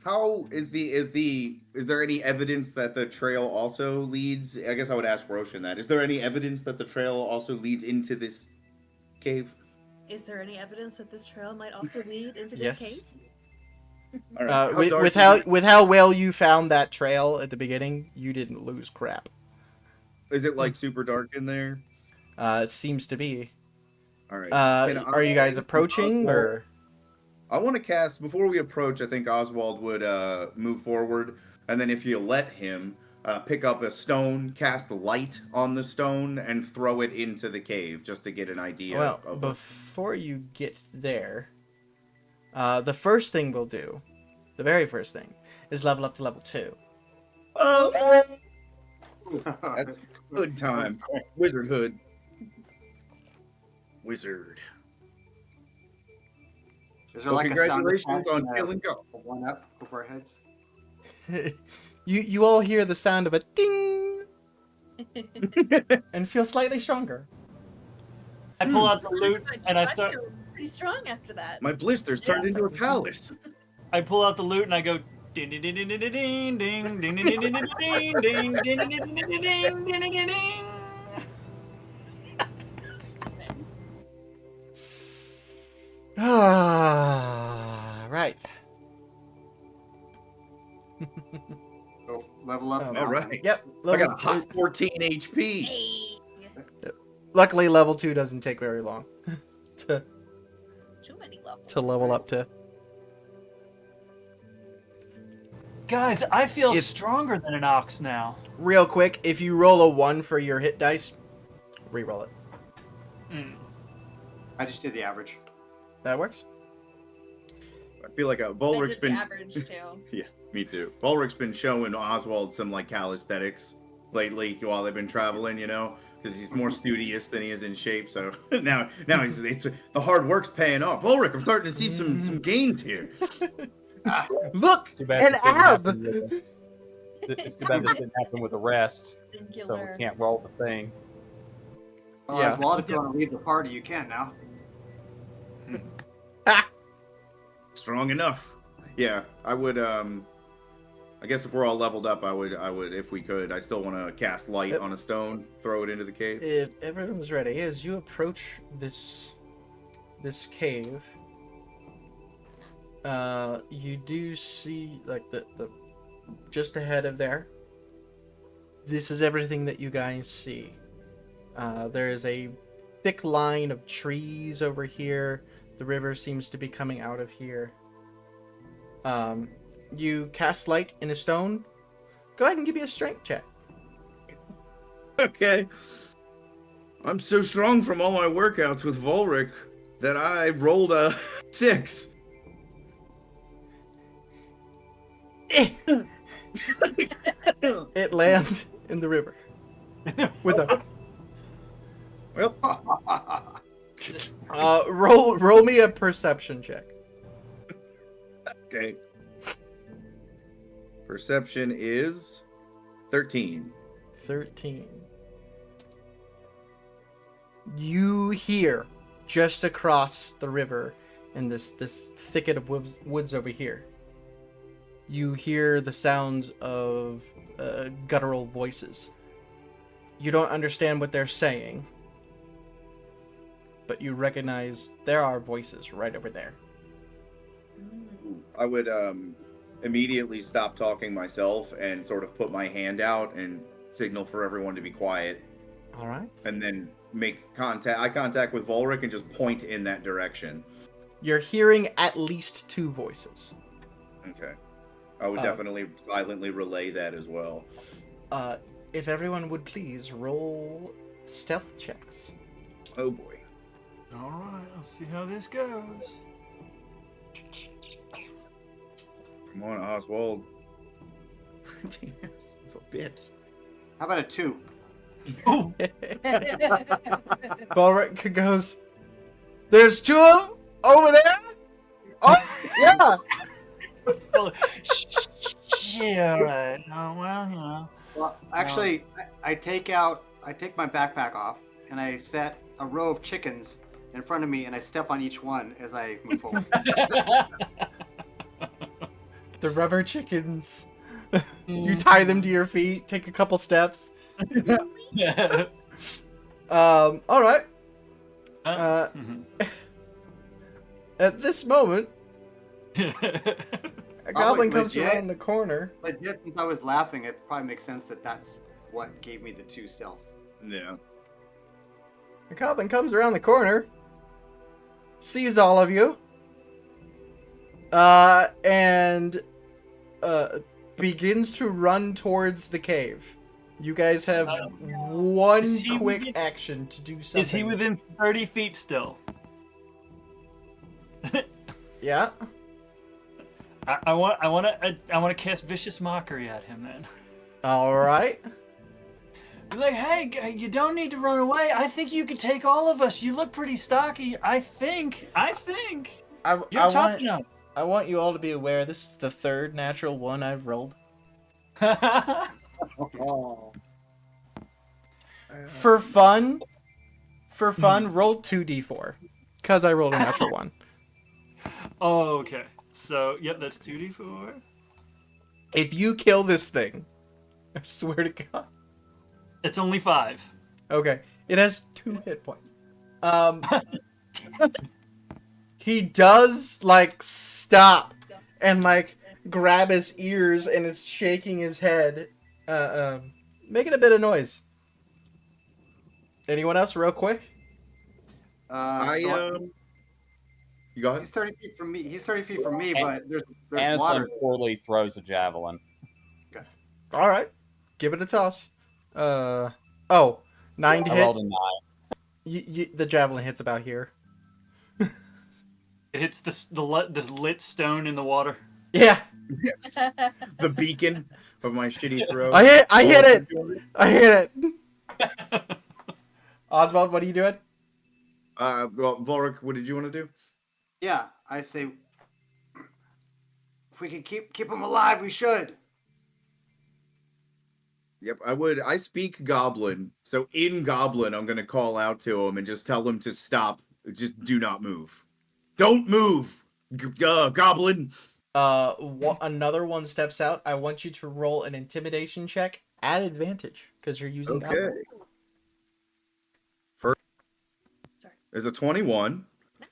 How is there any evidence that the trail also leads? I guess I would ask Roshan that. Is there any evidence that the trail also leads into this cave? Is there any evidence that this trail might also lead into this Yes. cave? All right. How dark With how well you found that trail at the beginning, you didn't lose crap. is it like super dark in there? It seems to be. All right. Are you guys approaching or? I want to cast before we approach. I think Oswald would move forward, and then if you let him, pick up a stone, cast a light on the stone, and throw it into the cave just to get an idea. Well, of before you get there, the first thing we'll do, the very first thing, is level up to level 2. That's good time. Wizard hood. Wizard. Is there Well, like a sound congratulations effect on and killing go. a one up over our heads? you all hear the sound of a ding and feel slightly stronger. I pull out the loot and I start. feel pretty strong after that. My blisters turned into a palace. I pull out the loot and I go ding ding ding ding ding ding ding ding ding ding ding ding ding ding ding ding ding. Ah, right. So level up. Oh, now. All right. Yep. I got a hot 14 HP. Hey, Luckily, level 2 doesn't take very long to too many levels. level up to. Guys, I feel It's- stronger than an ox now. Real quick, if you roll a 1 for your hit dice, re-roll it. I just did the average. That works. I feel like I Volric's did the been. average too. Yeah, me too. Volric's been showing Oswald some like calisthenics lately while they've been traveling, you know, because he's more studious than he is in shape. So now it's the hard work's paying off. Volric, I'm starting to see some gains here. Look, It's too bad an this didn't ab. happen with the- It's too bad this didn't happen with the rest, so Singular. we can't roll the thing. Well, Yeah. Oswald, if you want to lead the party, you can now. Strong enough. Yeah, I would. I guess if we're all leveled up, I would, if we could. I still want to cast light Yep. on a stone, throw it into the cave. If everyone's ready, as you approach this cave, you do see like the just ahead of there. This is everything that you guys see. There is a thick line of trees over here. The river seems to be coming out of here. You cast light in a stone. Go ahead and give me a strength check. Okay. I'm so strong from all my workouts with Volric that I rolled a 6. It lands in the river with a Well, roll me a perception check. okay. Perception is 13. 13. You hear just across the river in this thicket of woods over here. You hear the sounds of guttural voices. You don't understand what they're saying, but you recognize there are voices right over there. I would immediately stop talking myself and sort of put my hand out and signal for everyone to be quiet, All right. and then make eye contact with Volric and just point in that direction. You're hearing at least 2 voices. Okay. I would definitely silently relay that as well. If everyone would please roll stealth checks. Oh boy. All right, let's see how this goes. Come on, Oswald. Damn, son of a bitch. How about a 2? Oh, Balric goes, "There's 2 of them over there? Oh, yeah! shit, all right. Oh, well, you know. Well, actually, I take my backpack off and I set a row of chickens in front of me, and I step on each one as I move forward. The rubber chickens. You tie them to your feet, take a couple steps. All right. Mhm. At this moment, a goblin comes legit. around the corner. Legit, since I was laughing, it probably makes sense that that's what gave me the 2 stealth. Yeah. The goblin comes around the corner, sees all of you, and begins to run towards the cave. You guys have one Is he quick within- action to do something. Is he within 30 feet still? Yeah. I want to cast vicious mockery at him then. All right. Be like, hey, you don't need to run away. I think you could take all of us. You look pretty stocky. I think. You're tough enough. I want you all to be aware this is the 3rd natural one I've rolled. Oh. For fun, roll 2d4. Because I rolled a natural 1. Oh, okay. So, yep, that's 2d4. If you kill this thing, I swear to God. It's only 5. Okay. It has 2 hit points. He does, like, stop and, like, grab his ears and is shaking his head, making a bit of noise. Anyone else, real quick? You go ahead. He's 30 feet from me. He's 30 feet from me, but there's Anselm water. poorly throws a javelin. All right. Give it a toss. 9 to I hit. rolled a 9. The javelin hits about here. It hits this lit stone in the water. Yeah. The beacon of my shitty throw. I hit it. I hit it. Oswald, what are you doing? Well, Volric, what did you want to do? Yeah, I say, if we can keep him alive, we should. Yep, I would. I speak Goblin, so in Goblin, I'm gonna call out to him and just tell him to stop. Just do not move. Don't move, Goblin. Another one steps out. I want you to roll an intimidation check at advantage because you're using Okay. Goblin. First Sorry. is a 21.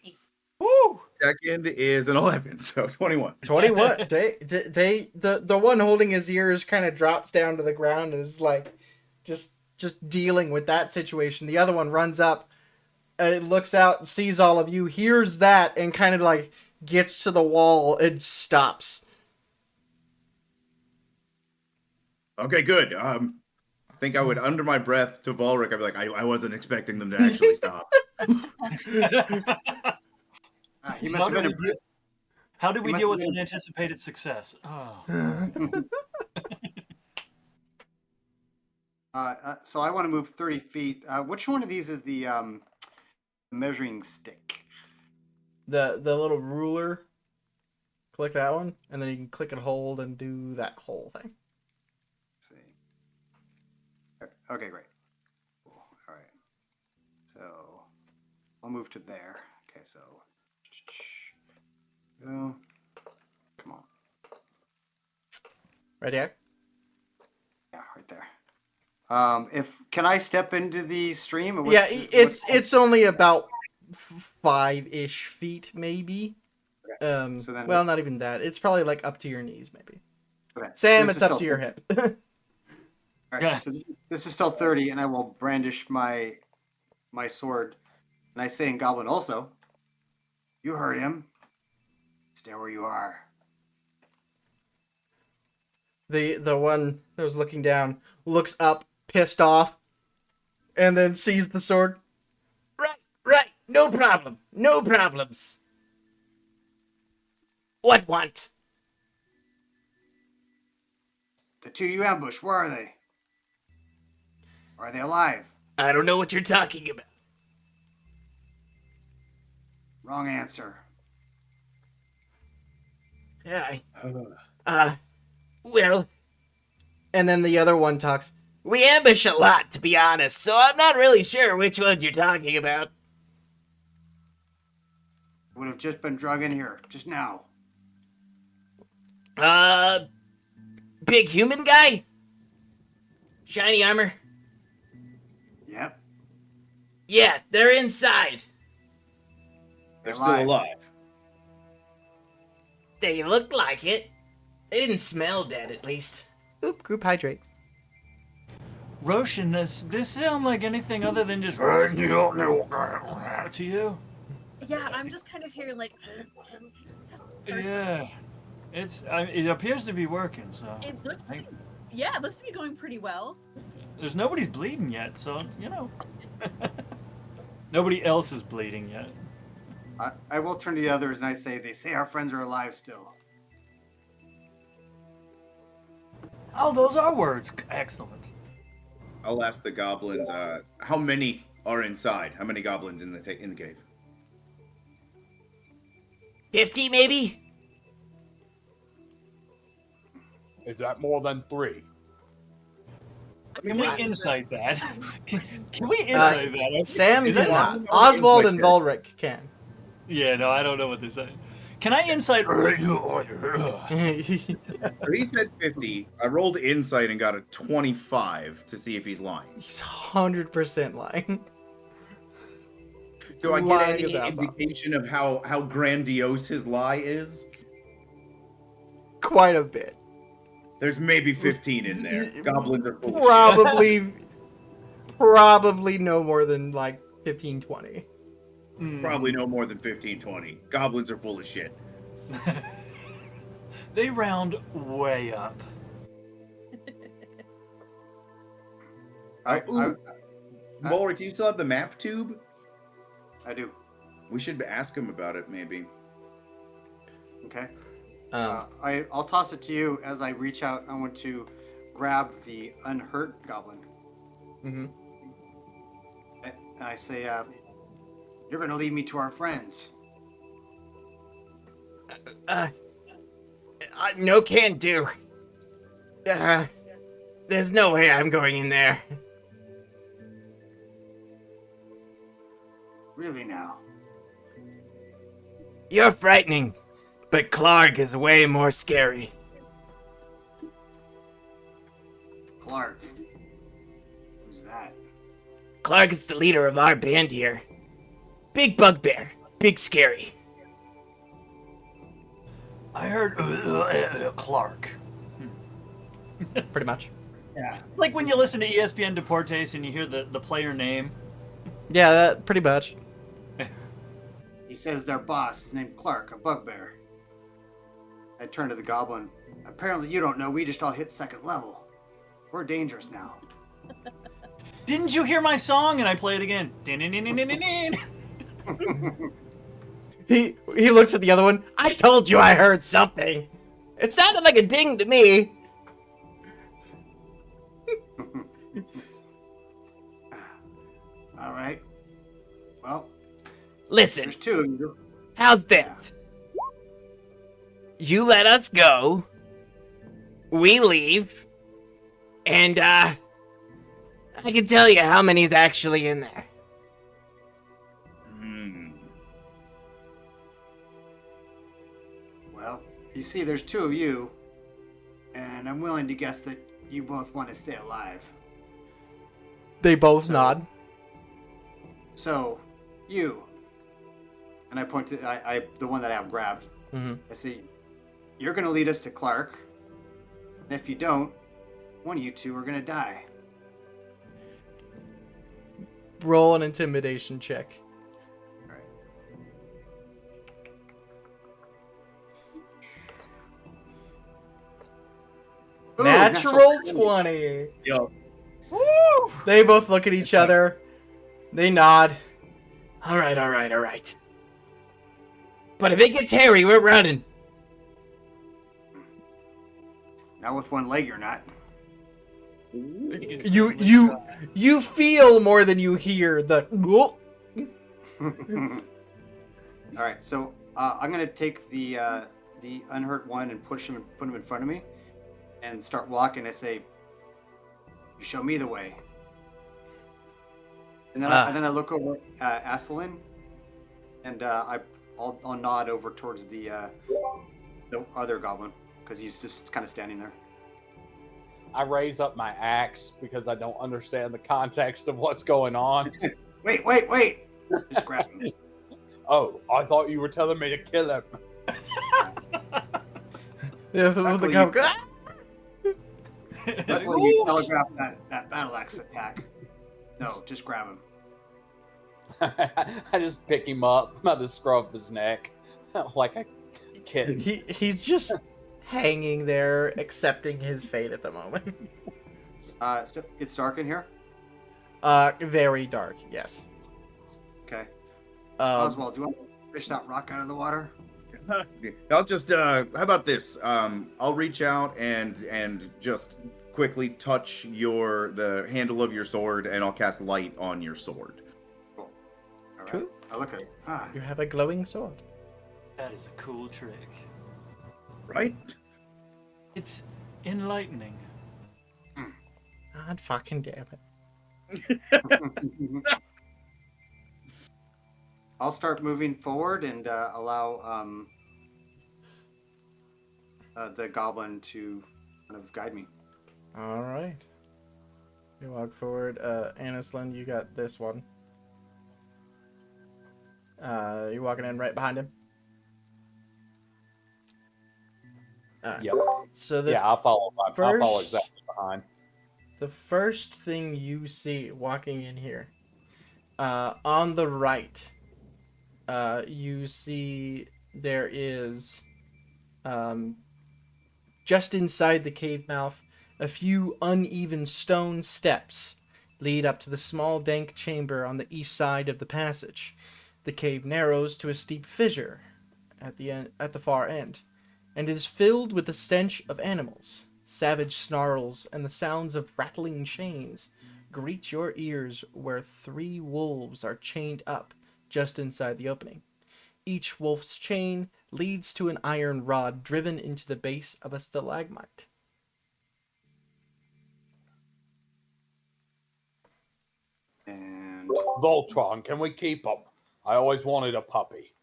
Nice. Woo! Second is an 11, so 21. 21. The one holding his ears kind of drops down to the ground and is like just dealing with that situation. The other one runs up, looks out, sees all of you, hears that, and kind of like gets to the wall and stops. Okay, good. I think I would, under my breath to Volric, I'd be like, I wasn't expecting them to actually stop. He must have been a How did we You deal must with be- unanticipated success? Oh. So I want to move 30 feet. Which one of these is the measuring stick? The little ruler. Click that one, and then you can click and hold and do that whole thing. Let's see. Okay, great. Cool. All right. So I'll move to there. Okay, so go. Come on. Ready? Yeah? Yeah, right there. Can I step into the stream? Or Yeah, what's- it's only about 5-ish feet, maybe. So then- well, not even that. It's probably like up to your knees, maybe. okay. Sam, This it's is up still to your 30. hip. All right, Yeah. so this is still 30, and I will brandish my sword, and I say in Goblin also, you heard him. Stay where you are. The one that was looking down looks up, pissed off, and then sees the sword. Right, no problem, no problems. What want? The two you ambushed, where are they? Are they alive? I don't know what you're talking about. Wrong answer. Yeah, well. And then the other one talks. We ambush a lot, to be honest, so I'm not really sure which ones you're talking about. Would have just been drug in here just now. Big human guy? Shiny armor? Yep. Yeah, they're inside. They're still alive. They look like it. They didn't smell dead, at least. Oop, group hydrate. Roshan, this sound like anything other than just to you? Yeah, I'm just kind of here like. Yeah, it appears to be working. So It looks. Yeah, it looks to be going pretty well. there's nobody's bleeding yet, so nobody else is bleeding yet. I will turn to the others and I say, they say our friends are alive still. Oh, those are words. Excellent. I'll ask the goblins. How many are inside? How many goblins in the cave? 50, maybe? Is that more than 3? Can we insight that? Can we insight that? Sam Is did that- not. Oswald and Volric can. Yeah, no, I don't know what they're saying. Can I insight? So he said 50. I rolled insight and got a 25 to see if he's lying. He's 100% lying. Do I Lying get his any ass off. indication of how grandiose his lie is? Quite a bit. There's maybe 15 in there. Goblins are full of Probably no more than like 15, 20. shit. Probably no more than 15, 20. Goblins are full of shit. They round way up. Mulric, do you still have the map tube? I do. We should ask him about it, maybe. Okay. Um, I'll toss it to you as I reach out. I want to grab the unhurt goblin. mhm. And I say, you're going to lead me to our friends. No can do. There's no way I'm going in there. Really now? You're frightening, but Clark is way more scary. Clark. Who's that? Clark is the leader of our band here. Big bugbear, big scary. I heard Clark. Pretty much. Yeah. It's like when you listen to E ESPN Deportes and you hear the player name. Yeah, that pretty much. He says their boss is named Clark, a bugbear. I turn to the goblin. Apparently you don't know, we just all hit second level. We're dangerous now. Didn't you hear my song? And I play it again. Din-din-din-din-din-din. He looks at the other one. I told you I heard something. It sounded like a ding to me. All right. Well, Listen, there's two of you. how's this? You let us go. We leave. And, I can tell you how many's actually in there. Well, you see, there's two of you, and I'm willing to guess that you both want to stay alive. They both nod. So, you, and I point to I the one that I have grabbed. Mm-hmm. I say, you're going to lead us to Clark, and if you don't, one of you two are going to die. Roll an intimidation check. All right. Ooh, Natural 20. Yo, Woo! They both look at each other. They nod. All right. But if it gets hairy, we're running. Not with one leg, you're not. You feel more than you hear the. All right, so I'm gonna take the unhurt one and put him in front of me, and start walking. I say, You show me the way. And then, Ah. and then I look over at Asselin, and I'll nod over towards the other goblin because he's just kind of standing there. I raise up my axe because I don't understand the context of what's going on. Wait! Just grab him. Oh, I thought you were telling me to kill him. Luckily, Luckily you telegraphed that battle axe attack. No, just grab him. I just pick him up by the scruff of his neck like a kitten. He's just hanging there, accepting his fate at the moment. So it's dark in here. Very dark. Yes. Okay. Um, Oswald, do you want to fish that rock out of the water? I'll just how about this? I'll reach out and just quickly touch the handle of your sword, and I'll cast light on your sword. Cool. All right. Cool. I look at it. You have a glowing sword. That is a cool trick. Right? It's enlightening. God fucking damn it. I'll start moving forward and allow the goblin to kind of guide me. All right. You walk forward. Anislin, you got this one. You're walking in right behind him. Yep. So the I'll follow. I'll follow first- exactly behind. The first thing you see walking in here, on the right, you see there is, just inside the cave mouth, a few uneven stone steps lead up to the small dank chamber on the east side of the passage. The cave narrows to a steep fissure at the far end, and is filled with the stench of animals. Savage snarls and the sounds of rattling chains greet your ears where 3 wolves are chained up just inside the opening. Each wolf's chain leads to an iron rod driven into the base of a stalagmite. And Voltron, can we keep him? I always wanted a puppy.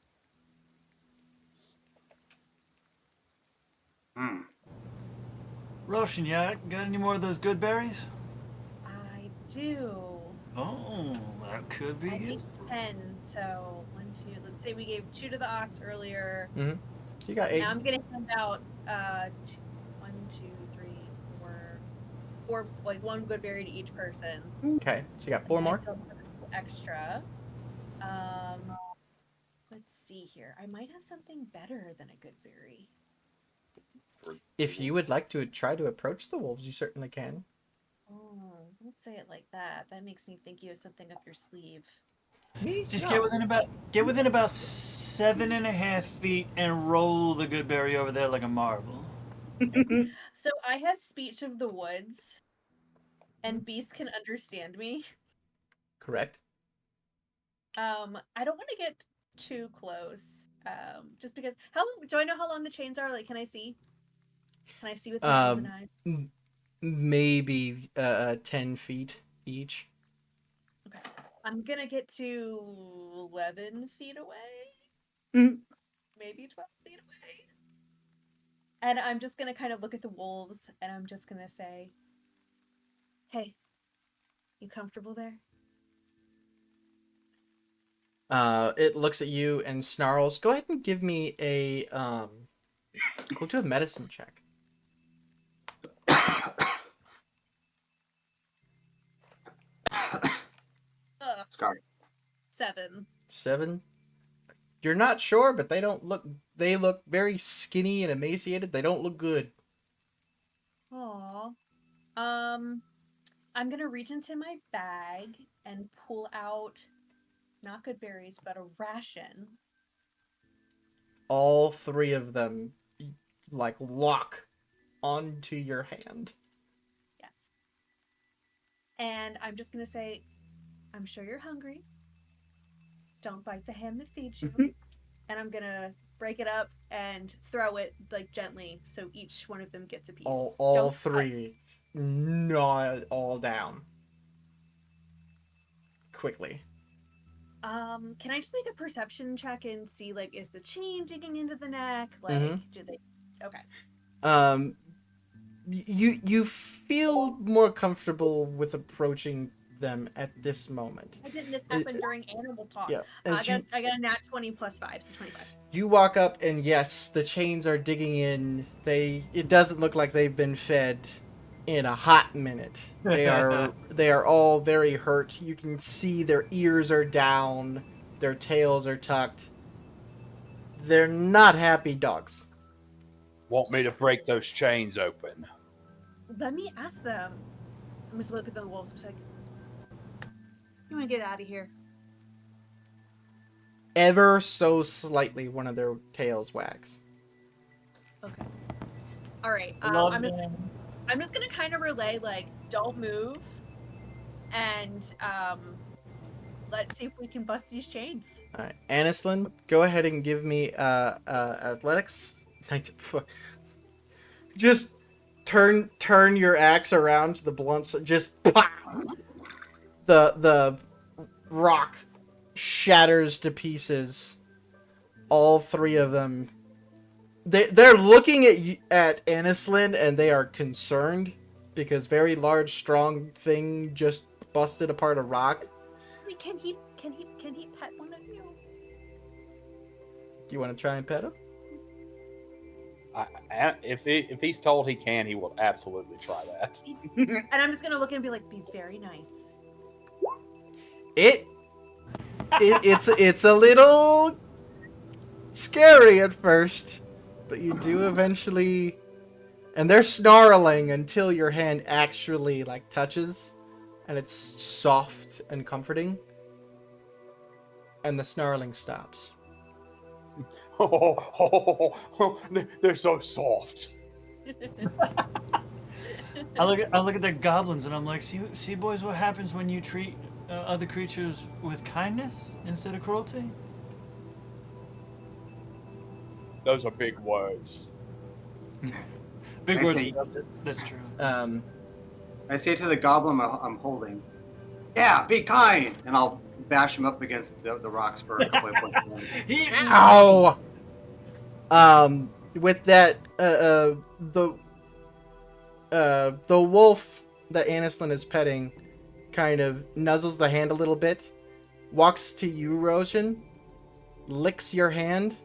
Roshan, yeah, got any more of those good berries? I do. Oh, that could be I it. think 10. So 1, 2. Let's say we gave 2 to the ox earlier. So you got 8. Now I'm gonna hand out 2, 1, 2, 3, 4, like 1 good berry to each person. Okay, so you got 4 And I more. still have extra. Let's see here. I might have something better than a good berry. If you would like to try to approach the wolves, you certainly can. Oh, don't say it like that. That makes me think you have something up your sleeve. Just get within about 7.5 feet and roll the good berry over there like a marble. So I have speech of the woods, and beasts can understand me. Correct. I don't want to get too close. Just because. How long? Do I know how long the chains are? Like, can I see? Can I see with my open eyes? Maybe 10 feet each. Okay. I'm gonna get to 11 feet away. Maybe 12 feet away. And I'm just gonna kind of look at the wolves, and I'm just gonna say, "Hey, you comfortable there?" It looks at you and snarls. Go ahead and give me a we'll do a medicine check. Ugh, Scar. 7. 7. You're not sure, but they look very skinny and emaciated. They don't look good. Aw. I'm gonna reach into my bag and pull out not good berries, but a ration. All 3 of them like lock onto your hand. Yes. And I'm just gonna say, I'm sure you're hungry. Don't bite the hand that feeds you. And I'm gonna break it up and throw it like gently so each one of them gets a piece. All Don't cut. 3 gnaw it all down quickly. Can I just make a perception check and see, like, is the chain digging into the neck? Like, Mhm. do they? Okay. You feel more comfortable with approaching them at this moment. Why didn't this happen during animal talk? Yeah, I as got a nat 20 plus 5, so 25. you walk up, and yes, the chains are digging in. It doesn't look like they've been fed in a hot minute. They are all very hurt. You can see their ears are down, their tails are tucked. They're not happy dogs. Want me to break those chains open? Let me ask them. I'm just look at the wolves. I'm just like, you want to get out of here? Ever so slightly, one of their tails wags. Okay. All right. Love I'm just gonna kind of relay, like, don't move, and let's see if we can bust these chains. All right, Anislin, go ahead and give me athletics. Just turn your axe around to the blunt. Just pop. The rock shatters to pieces. All three of them. They're looking at Anislin, and they are concerned because very large, strong thing just busted apart a rock. Wait, can he pet one of you? Do you want to try and pet him? If he's told he can, he will absolutely try that. And I'm just gonna look and be like, be very nice. It's a little scary at first, but you do eventually, and they're snarling until your hand actually like touches, and it's soft and comforting, and the snarling stops. They're so soft. I look at the goblins and I'm like, see, boys, what happens when you treat other creatures with kindness instead of cruelty? Those are big words. Big I words. see. That's true. I say to the goblin I'm holding, yeah, be kind, and I'll bash him up against the rocks for a couple of points. Ow! With that, the wolf that Anislin is petting kind of nuzzles the hand a little bit, walks to you, Roshan, licks your hand,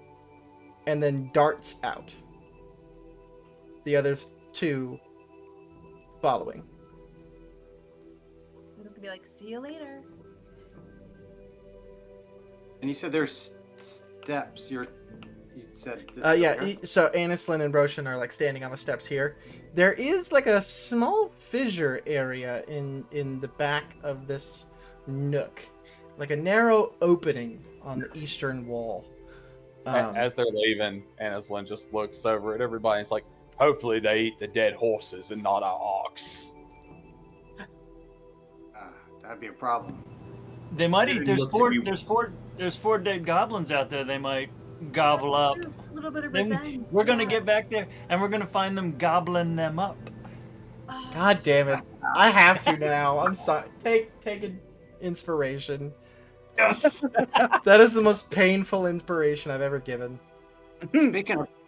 and then darts out. The other two following. I'm just gonna be like, see you later. And you said there's steps. You said this. Yeah. here? So Anislin and Roshan are like standing on the steps here. There is like a small fissure area in the back of this nook, like a narrow opening on the eastern wall. As they're leaving, Anislin just looks over at everybody and is like, hopefully they eat the dead horses and not our ox. That'd be a problem. They might eat. Didn't look to be- There's four dead goblins out there. They might gobble up. A little bit of Then revenge. we're gonna yeah. get back there and we're gonna find them gobbling them up. Oh, God damn it! I have to now. I'm sorry. Take an inspiration. Yes. That is the most painful inspiration I've ever given.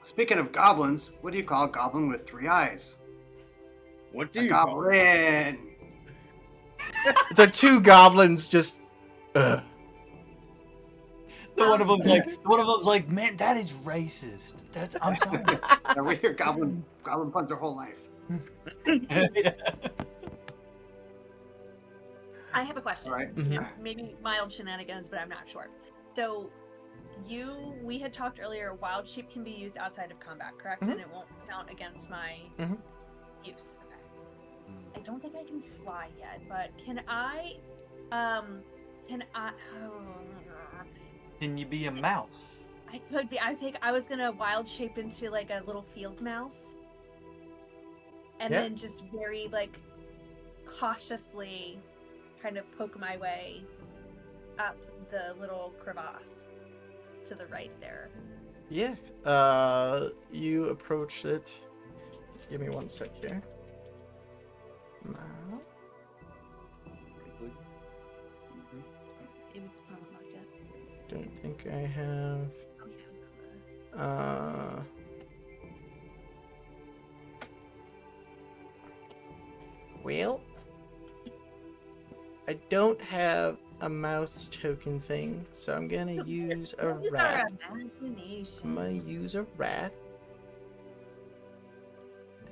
Speaking of goblins, what do you call a goblin with 3 eyes? What do A you call it? goblin. The two goblins just. The one of them's like, man, that is racist. I'm sorry. Yeah, we hear goblin puns their whole life. I have a question. All right. Mhm. Maybe mild shenanigans, but I'm not sure. So, we had talked earlier. Wild shape can be used outside of combat, correct? Mhm. And it won't count against my Mhm. use. Okay. I don't think I can fly yet, but can I? Can you be a mouse? I could be. I think I was gonna wild shape into like a little field mouse, and Yeah. then just very like cautiously kind of poke my way up the little crevasse to the right there. Yeah. You approach it. Give me one sec here. Mouse. Maybe it's not unlocked yet. Don't think I have. Oh yeah, it was at the... Well, I don't have a mouse token thing, so I'm gonna use a Use our rat. imagination. I'm gonna use a rat.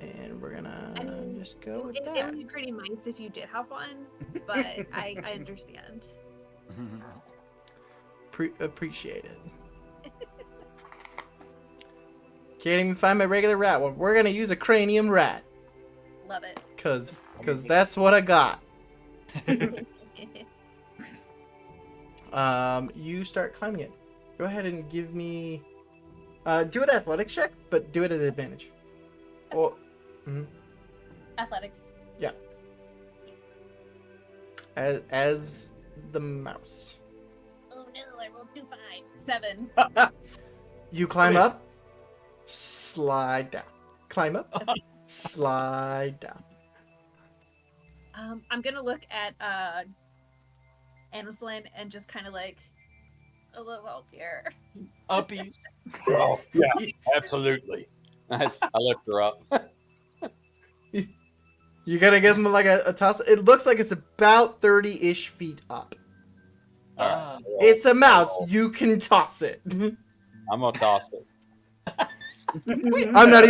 And we're gonna I mean, just go with It that. would be pretty nice if you did have one, but I understand. Appreciate it. Can't even find my regular rat one. We're gonna use a cranium rat. Love it. Cause that's what I got. You start climbing it. Go ahead and give me do an athletics check, but do it at advantage. Or Athletics. as the mouse. Oh no, I rolled 2 5s. 7. You climb Okay. up, slide down. Climb up, slide down. I'm gonna look at Anislin and just kind of like a little help here. Uppies. Oh, yeah, absolutely. I lift her up. You gotta give him like a toss. It looks like it's about 30-ish feet up. Ah. It's a mouse. You can toss it. I'm gonna toss it. I'm not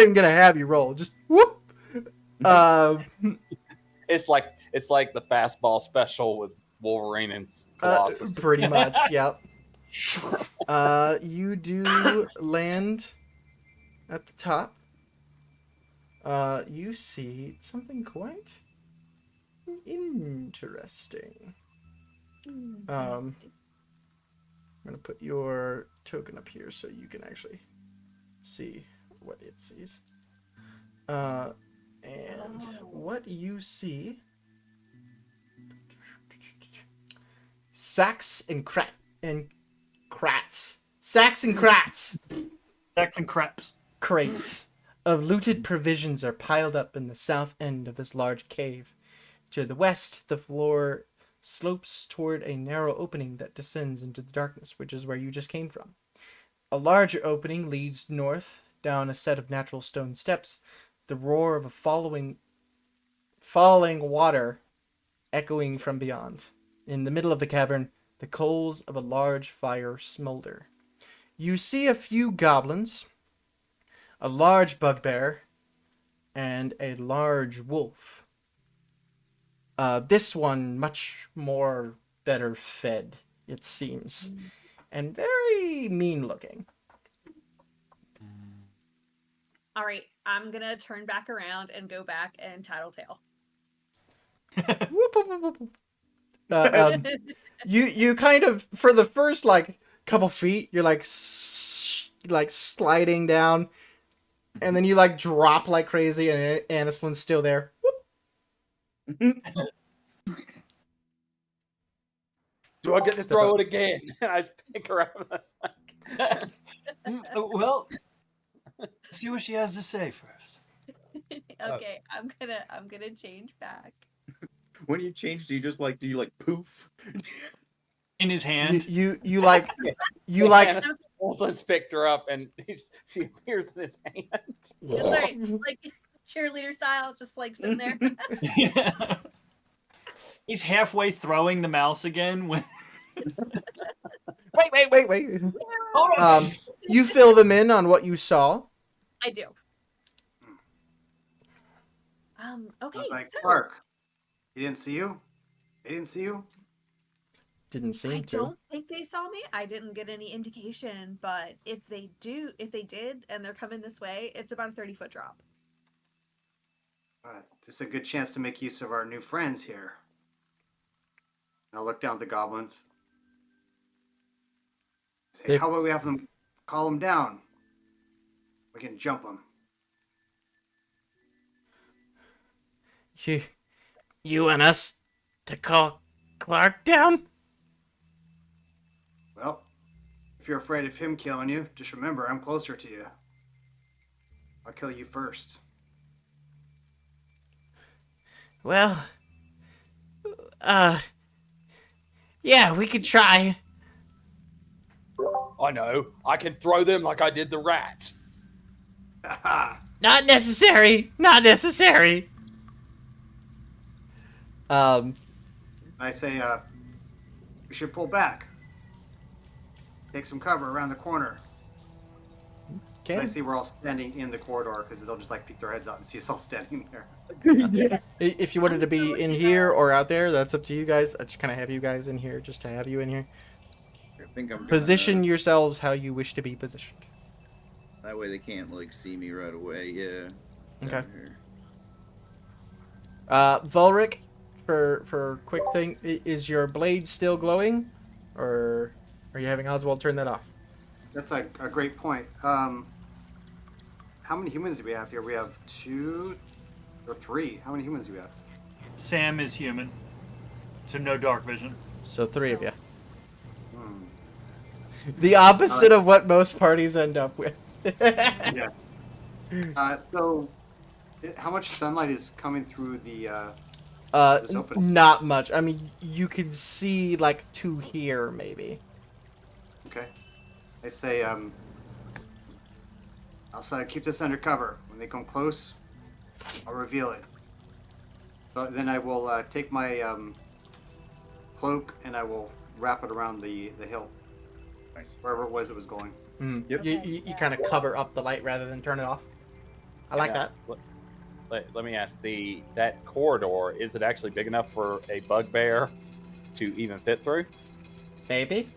even gonna have you roll. Just whoop. It's like the fastball special with Wolverine and Colossus. Pretty much. Yep. You do land at the top. You see something quite interesting. I'm gonna put your token up here so you can actually see what it sees. And what you see, sacks and crats, sacks and crats, Sacks and craps. crates of looted provisions are piled up in the south end of this large cave. To the west, the floor slopes toward a narrow opening that descends into the darkness, which is where you just came from. A larger opening leads north down a set of natural stone steps, the roar of a falling water echoing from beyond. In the middle of the cavern, the coals of a large fire smolder. You see a few goblins, a large bugbear, and a large wolf. This one much more better fed, it seems, and very mean looking. All right, I'm gonna turn back around and go back and tattletale. Whoop, whoop, whoop, whoop. You kind of, for the first like couple feet, you're like like sliding down, and then you like drop like crazy, and Anislin's still there. Do I get to Step throw up. it again? I just pick her up. And I was like, Well, see what she has to say first. Okay, I'm gonna change back. When you change, do you like poof? In his hand. You like you like Anna Olsen's picked her up, and she appears in his hand. It's all right, like cheerleader style, just like sitting there. Yeah. He's halfway throwing the mouse again when wait. Hold on. You fill them in on what you saw. I do. Okay. I was like, so Clark, he didn't see you? They didn't see you? Didn't seem I to. don't think they saw me. I didn't get any indication, but if they did, and they're coming this way, it's about a 30-foot drop. This is a good chance to make use of our new friends here. I'll look down at the goblins. Say, They- how about we have them call them down? We can jump them. You want us to call Clark down? Well, if you're afraid of him killing you, just remember I'm closer to you. I'll kill you first. Well, yeah, we could try. I know. I can throw them like I did the rats. Not necessary. Not necessary. I say, we should pull back. Take some cover around the corner. 'Cause I Okay. see we're all standing in the corridor because they'll just like peek their heads out and see us all standing there. If you wanted to I'm be still in looking here out. or out there, that's up to you guys. I just kind of have you guys in here just to have you in here. I think I'm gonna, Position yourselves how you wish to be positioned. That way they can't like see me right away. Yeah. Okay. Down here. Volric, for quick thing, is your blade still glowing, or are you having Oswald turn that off? That's a great point. How many humans do we have here? We have 2 or 3. How many humans do we have? Sam is human, so no dark vision. So 3 of you. Hmm. The opposite of what most parties end up with. Yeah. So, how much sunlight is coming through the? This opening. Not much. I mean, you could see like to here maybe. Okay. I say, I'll say keep this under cover. When they come close, I'll reveal it. So then I will take my cloak and I will wrap it around the hilt, Nice. wherever it was going. Yep. You, Okay, you yeah. kind of cover up the light rather than turn it off. I like Yeah. that. Let me ask, that corridor, is it actually big enough for a bugbear to even fit through? Maybe.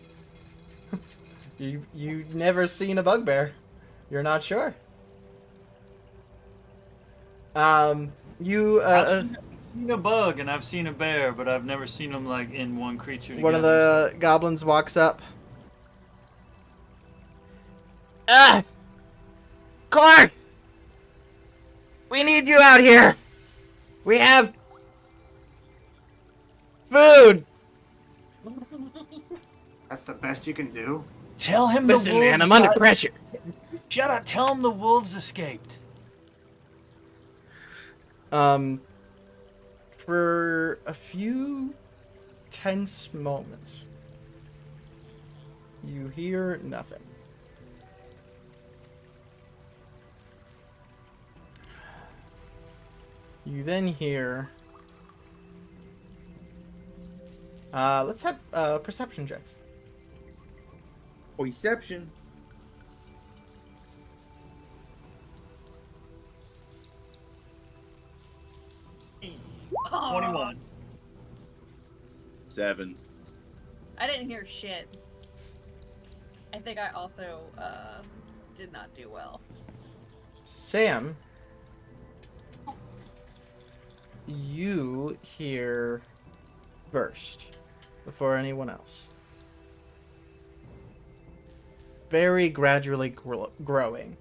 you never seen a bugbear. You're not sure. You I've seen a bug and I've seen a bear, but I've never seen them like in one creature together. one of the goblins walks up. Clark! We need you out here. We have food. That's the best you can do. Tell him Listen, the wolves man, I'm under got- pressure. Shut up! Tell him the wolves escaped. For a few tense moments, you hear nothing. You then hear. Let's have perception checks. Perception. Aw, 21. 7. I didn't hear shit. I think I also did not do well. Sam, you hear first before anyone else. Very gradually growing.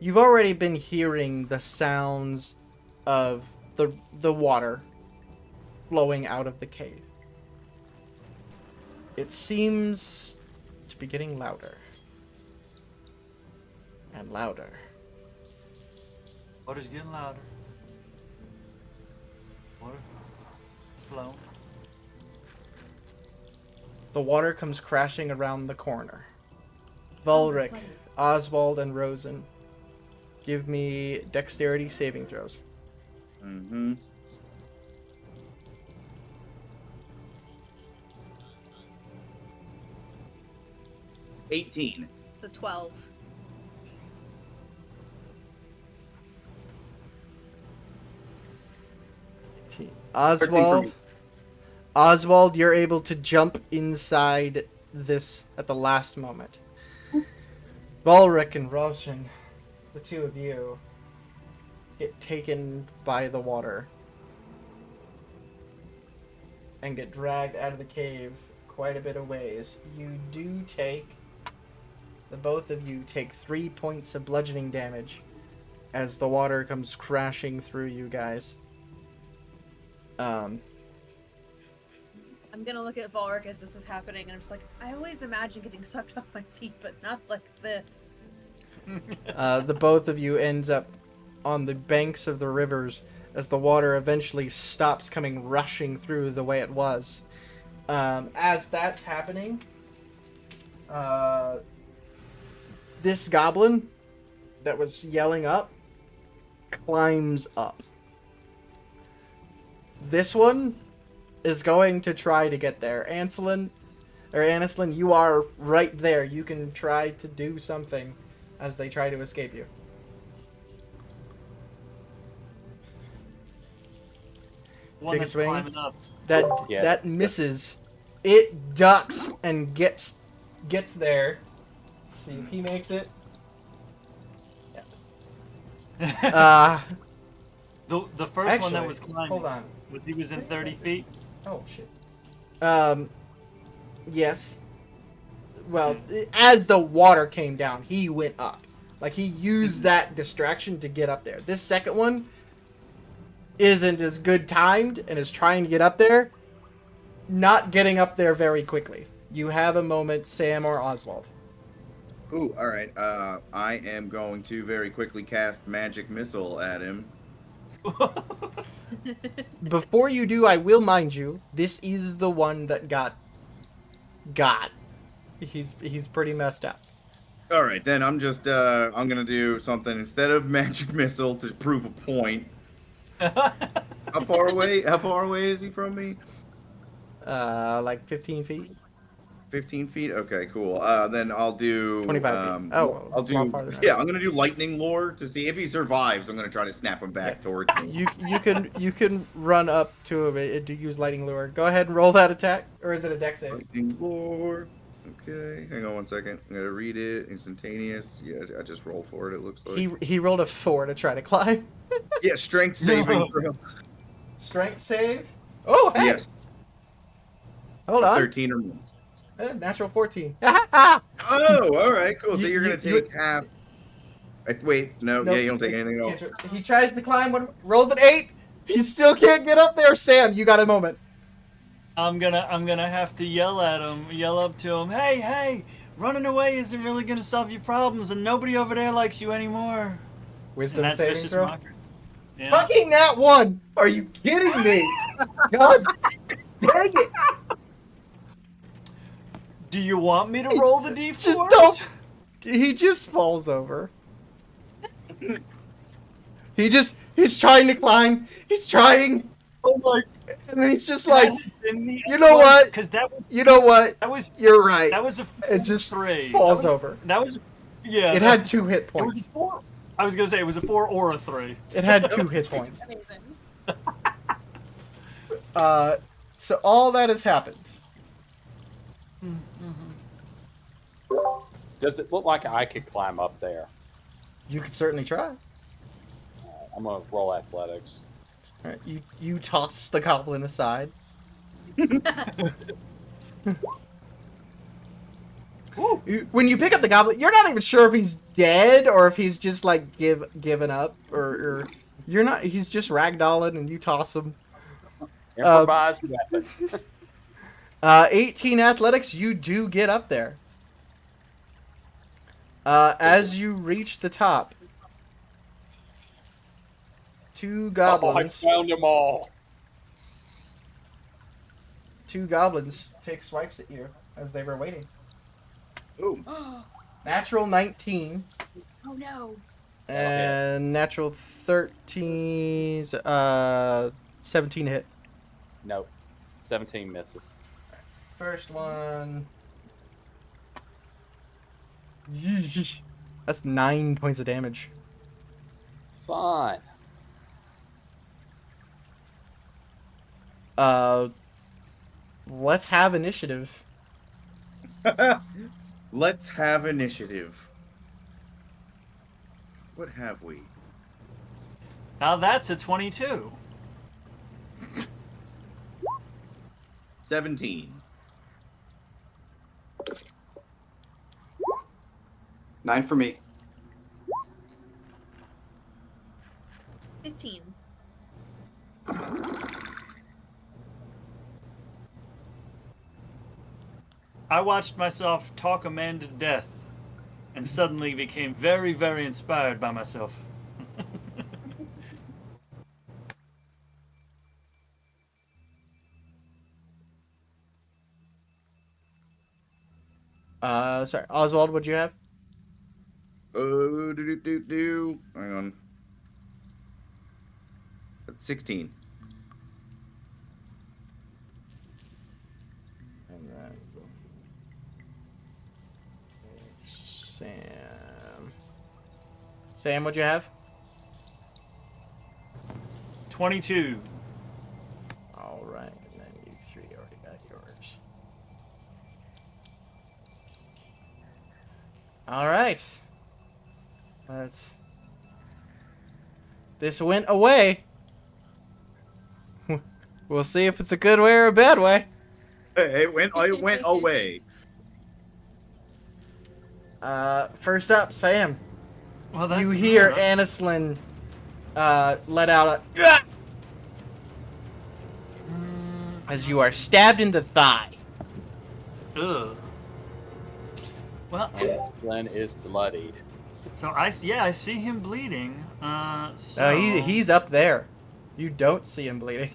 You've already been hearing the sounds of the water flowing out of the cave. It seems to be getting louder and louder. Water's getting louder. Water flowing. The water comes crashing around the corner. Volric, funny. Oswald, and Rosen, give me dexterity saving throws. Mm-hmm. $18. It's a 12. Oswald, Oswald, you're able to jump inside this at the last moment. Volric and Roshan, the two of you, get taken by the water and get dragged out of the cave quite a bit of ways. You do take, the both of you take 3 points of bludgeoning damage as the water comes crashing through you guys. I'm gonna look at Volric as this is happening, and I'm just like, I always imagine getting swept off my feet, but not like this. The both of you ends up on the banks of the rivers as the water eventually stops coming rushing through the way it was. As that's happening, this goblin that was yelling up climbs up. This one is going to try to get there. Anislin, you are right there. You can try to do something as they try to escape you. One Take a that's swing. climbing up. That misses. It ducks and gets there. Let's see if he makes it. Yeah. The first one Actually, that was climbing. hold on. Was he was in 30 feet? Oh shit. Yes. Well, as the water came down, he went up. Like he used that distraction to get up there. This second one isn't as good timed and is trying to get up there, not getting up there very quickly. You have a moment, Sam or Oswald. Ooh, all right. I am going to very quickly cast Magic Missile at him. Before you do, I will mind you, this is the one that got. He's pretty messed up. All right, then I'm gonna do something instead of Magic Missile to prove a point. How far away is he from me? Like 15 feet. 15 feet. Okay, cool. Then I'll do 25 feet. Oh, I'll it's a lot do. farther than Yeah, I'm gonna do Lightning Lure to see if he survives. I'm gonna try to snap him back towards me. You can run up to him and use lightning lure. Go ahead and roll that attack, or is it a dex save? Lightning Lure. Okay, hang on one second. I'm gonna read it. Instantaneous. Yeah, I just rolled for it. It looks like. He rolled a 4 to try to climb. Yeah, strength saving. No. throw. Strength save. Oh, hey. Yes, Hold on. 13 or more. Natural 14. Oh, all right, cool. So You- you're gonna you- take half. Wait, no, Nope, yeah, you don't take anything else. He tries to climb. Rolls an 8. He still can't get up there. Sam, you got a moment. I'm gonna have to yell at him, yell up to him, hey, running away isn't really gonna solve your problems, and nobody over there likes you anymore. Wisdom And that's saving vicious throw. mockery. Yeah. Fucking that one! Are you kidding me? God dang it! Do you want me to roll the d4? Just don't. He just falls over. He's trying to climb. He's trying, Oh my! and then he's just like, You you know what? Because that was you know what? You're right. that was a It just 3. falls that was, over. That was yeah. It that- had 2 hit It was a points. 4. I was gonna say it was a 4 or a 3. It had 2 hit points. Amazing. So all that has happened. Does it look like I could climb up there? You could certainly try. I'm gonna roll athletics. All right, you toss the goblin aside. When you pick up the goblin, you're not even sure if he's dead or if he's just like given up, or you're not. He's just ragdolling, and you toss him. Improvised weapon. 18 athletics, you do get up there. As you reach the top, 2 Oh, I goblins. found them all. 2 goblins take swipes at you as they were waiting. Ooh. Natural 19 Oh no. and natural 13. 17 hit. Nope. 17 misses. First one. Yeesh. That's 9 points of damage. Fun. Let's have initiative. Let's have initiative. What have we? Now that's a 22. 17. 9 for me. 15. I watched myself talk a man to death, and suddenly became very, very inspired by myself. Sorry, Oswald, what'd you have? Hang on. That's 16. And then Sam. Sam, what'd you have? 22. All right, and then you three already got yours. All right. This went away. We'll see if it's a good way or a bad way. It went away. First up, Sam. Well, that's You hear yeah. Anislin let out a as you are stabbed in the thigh. Ugh. Well, And Glenn is bloodied. so I see him bleeding. So He's up there. You don't see him bleeding.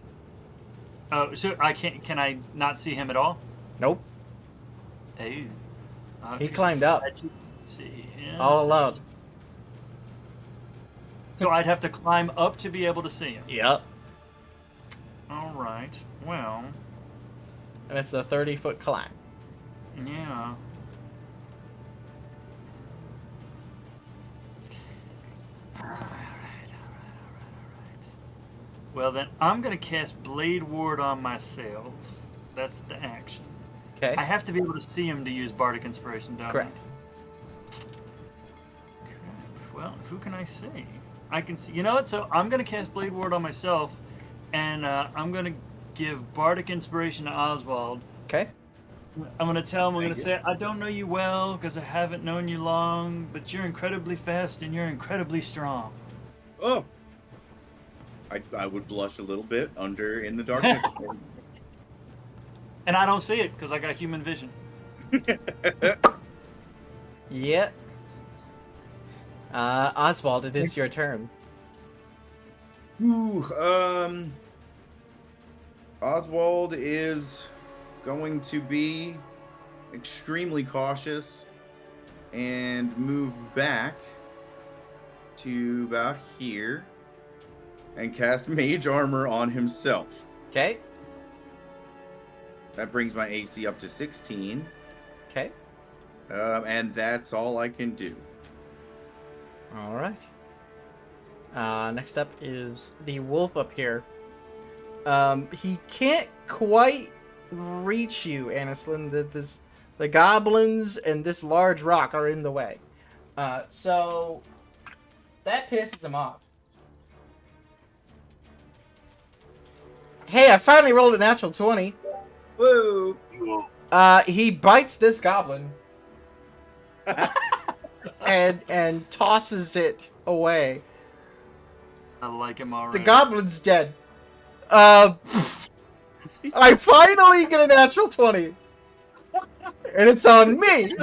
Oh, so I can't. Can I not see him at all? Nope. Oh. He climbed up. See. Yeah. All alone. So I'd have to climb up to be able to see him. Yep. All right. Well. And it's a 30-foot climb. Yeah. All right. Well, then I'm gonna cast Blade Ward on myself. That's the action. Okay. I have to be able to see him to use Bardic Inspiration, don't Correct. I? Crap. Well, who can I see? I can see. You know what? So I'm gonna cast Blade Ward on myself, and I'm gonna give Bardic Inspiration to Oswald. Okay. I'm gonna tell him. I'm gonna Thank say, I don't know you well because I haven't known you long, but you're incredibly fast and you're incredibly strong. Oh. I would blush a little bit in the darkness. And I don't see it because I got human vision. Yeah. Oswald, it is your turn. Ooh, Oswald is going to be extremely cautious and move back to about here and cast Mage Armor on himself. Okay. That brings my AC up to 16, Okay. and that's all I can do. All right. Next up is the wolf up here. He can't quite reach you, Anislin. The goblins and this large rock are in the way. So that pisses him off. Hey, I finally rolled a natural 20. Whoa! He bites this goblin and tosses it away. I like him already. The goblin's dead. I finally get a natural 20. And it's on me.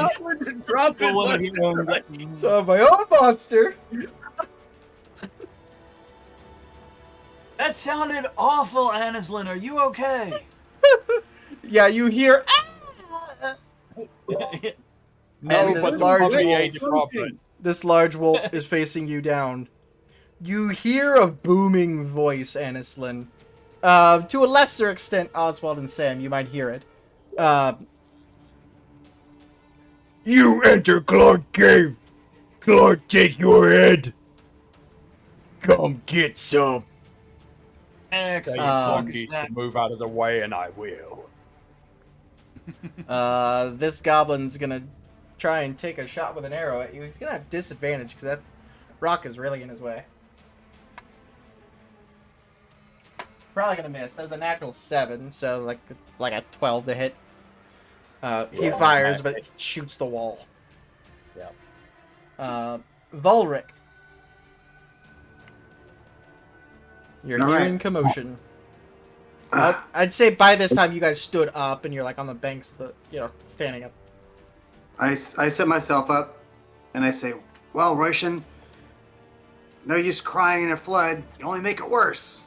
Drop it, Well, buddy. he owned it. It's on my own monster. That sounded awful, Anislin. Are you okay? Yeah, you hear. No, this but the large puppy wolf- ate the puppet. This large wolf is facing you down. You hear a booming voice, Anislin. To a lesser extent, Oswald and Sam, you might hear it. You enter Clark Cave. Clark, take your head. Come get some. Excellent. Tell your Um, monkeys to move out of the way, and I will. This goblin's gonna try and take a shot with an arrow at you. He's gonna have disadvantage because that rock is really in his way. Probably gonna miss. That was a natural 7, so like a 12 to hit. He fires, but shoots the wall. Yeah. Volric. You're All right. hearing commotion. I'd say by this time you guys stood up and you're like on the banks of the, standing up. I set myself up, and I say, "Well, Roshan, no use crying in a flood. You only make it worse."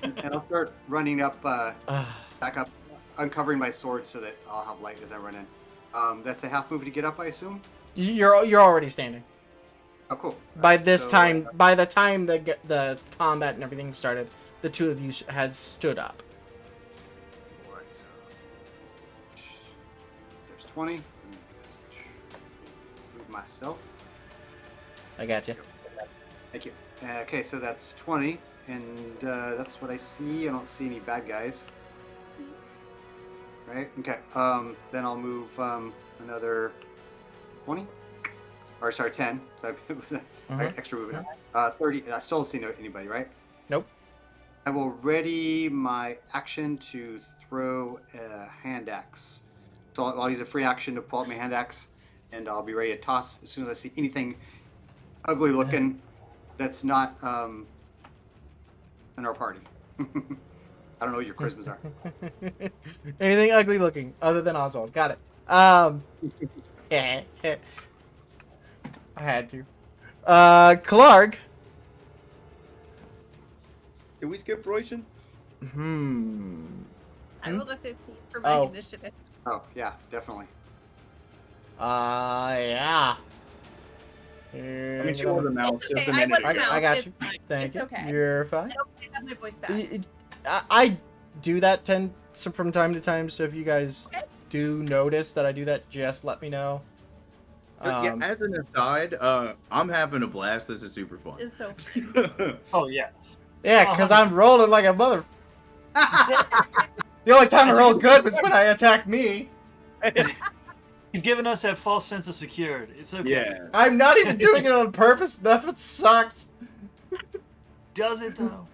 And I'll start running up, back up, uncovering my sword so that I'll have light as I run in. That's a half move to get up, I assume. You're already standing. Oh, cool. By this So, time, by the time the combat and everything started, the two of you had stood up. Alright, so there's 20. Let me just move myself. I got you. Thank you. Okay, so that's 20, and that's what I see. I don't see any bad guys. Right? Okay. Then I'll move another 20. Or sorry, 10. So I got extra movement. 30. I still don't see anybody, right? Nope. I will ready my action to throw a hand axe. So I'll use a free action to pull out my hand axe, and I'll be ready to toss as soon as I see anything ugly looking that's not in our party. I don't know what your charismas are. Anything ugly looking other than Oswald. Got it. I had to. Clark. Did we skip Royshin? I rolled a 15 for my Oh. initiative. Oh, yeah, definitely. Yeah. I mean, she was a mouse just a Okay, I minute was ago. mouse. I got It's you. fine. Thank It's you. okay. You're fine. I don't have my voice back. I do that from time to time, so if you guys do notice that I do that, just let me know. Yeah, as an aside, I'm having a blast. This is super fun. It's so Oh yes. Yeah, because I'm rolling like a mother. The only time I roll good was when I attack me. You've given us that false sense of security. It's okay. Yeah. I'm not even doing it on purpose. That's what sucks Does it though?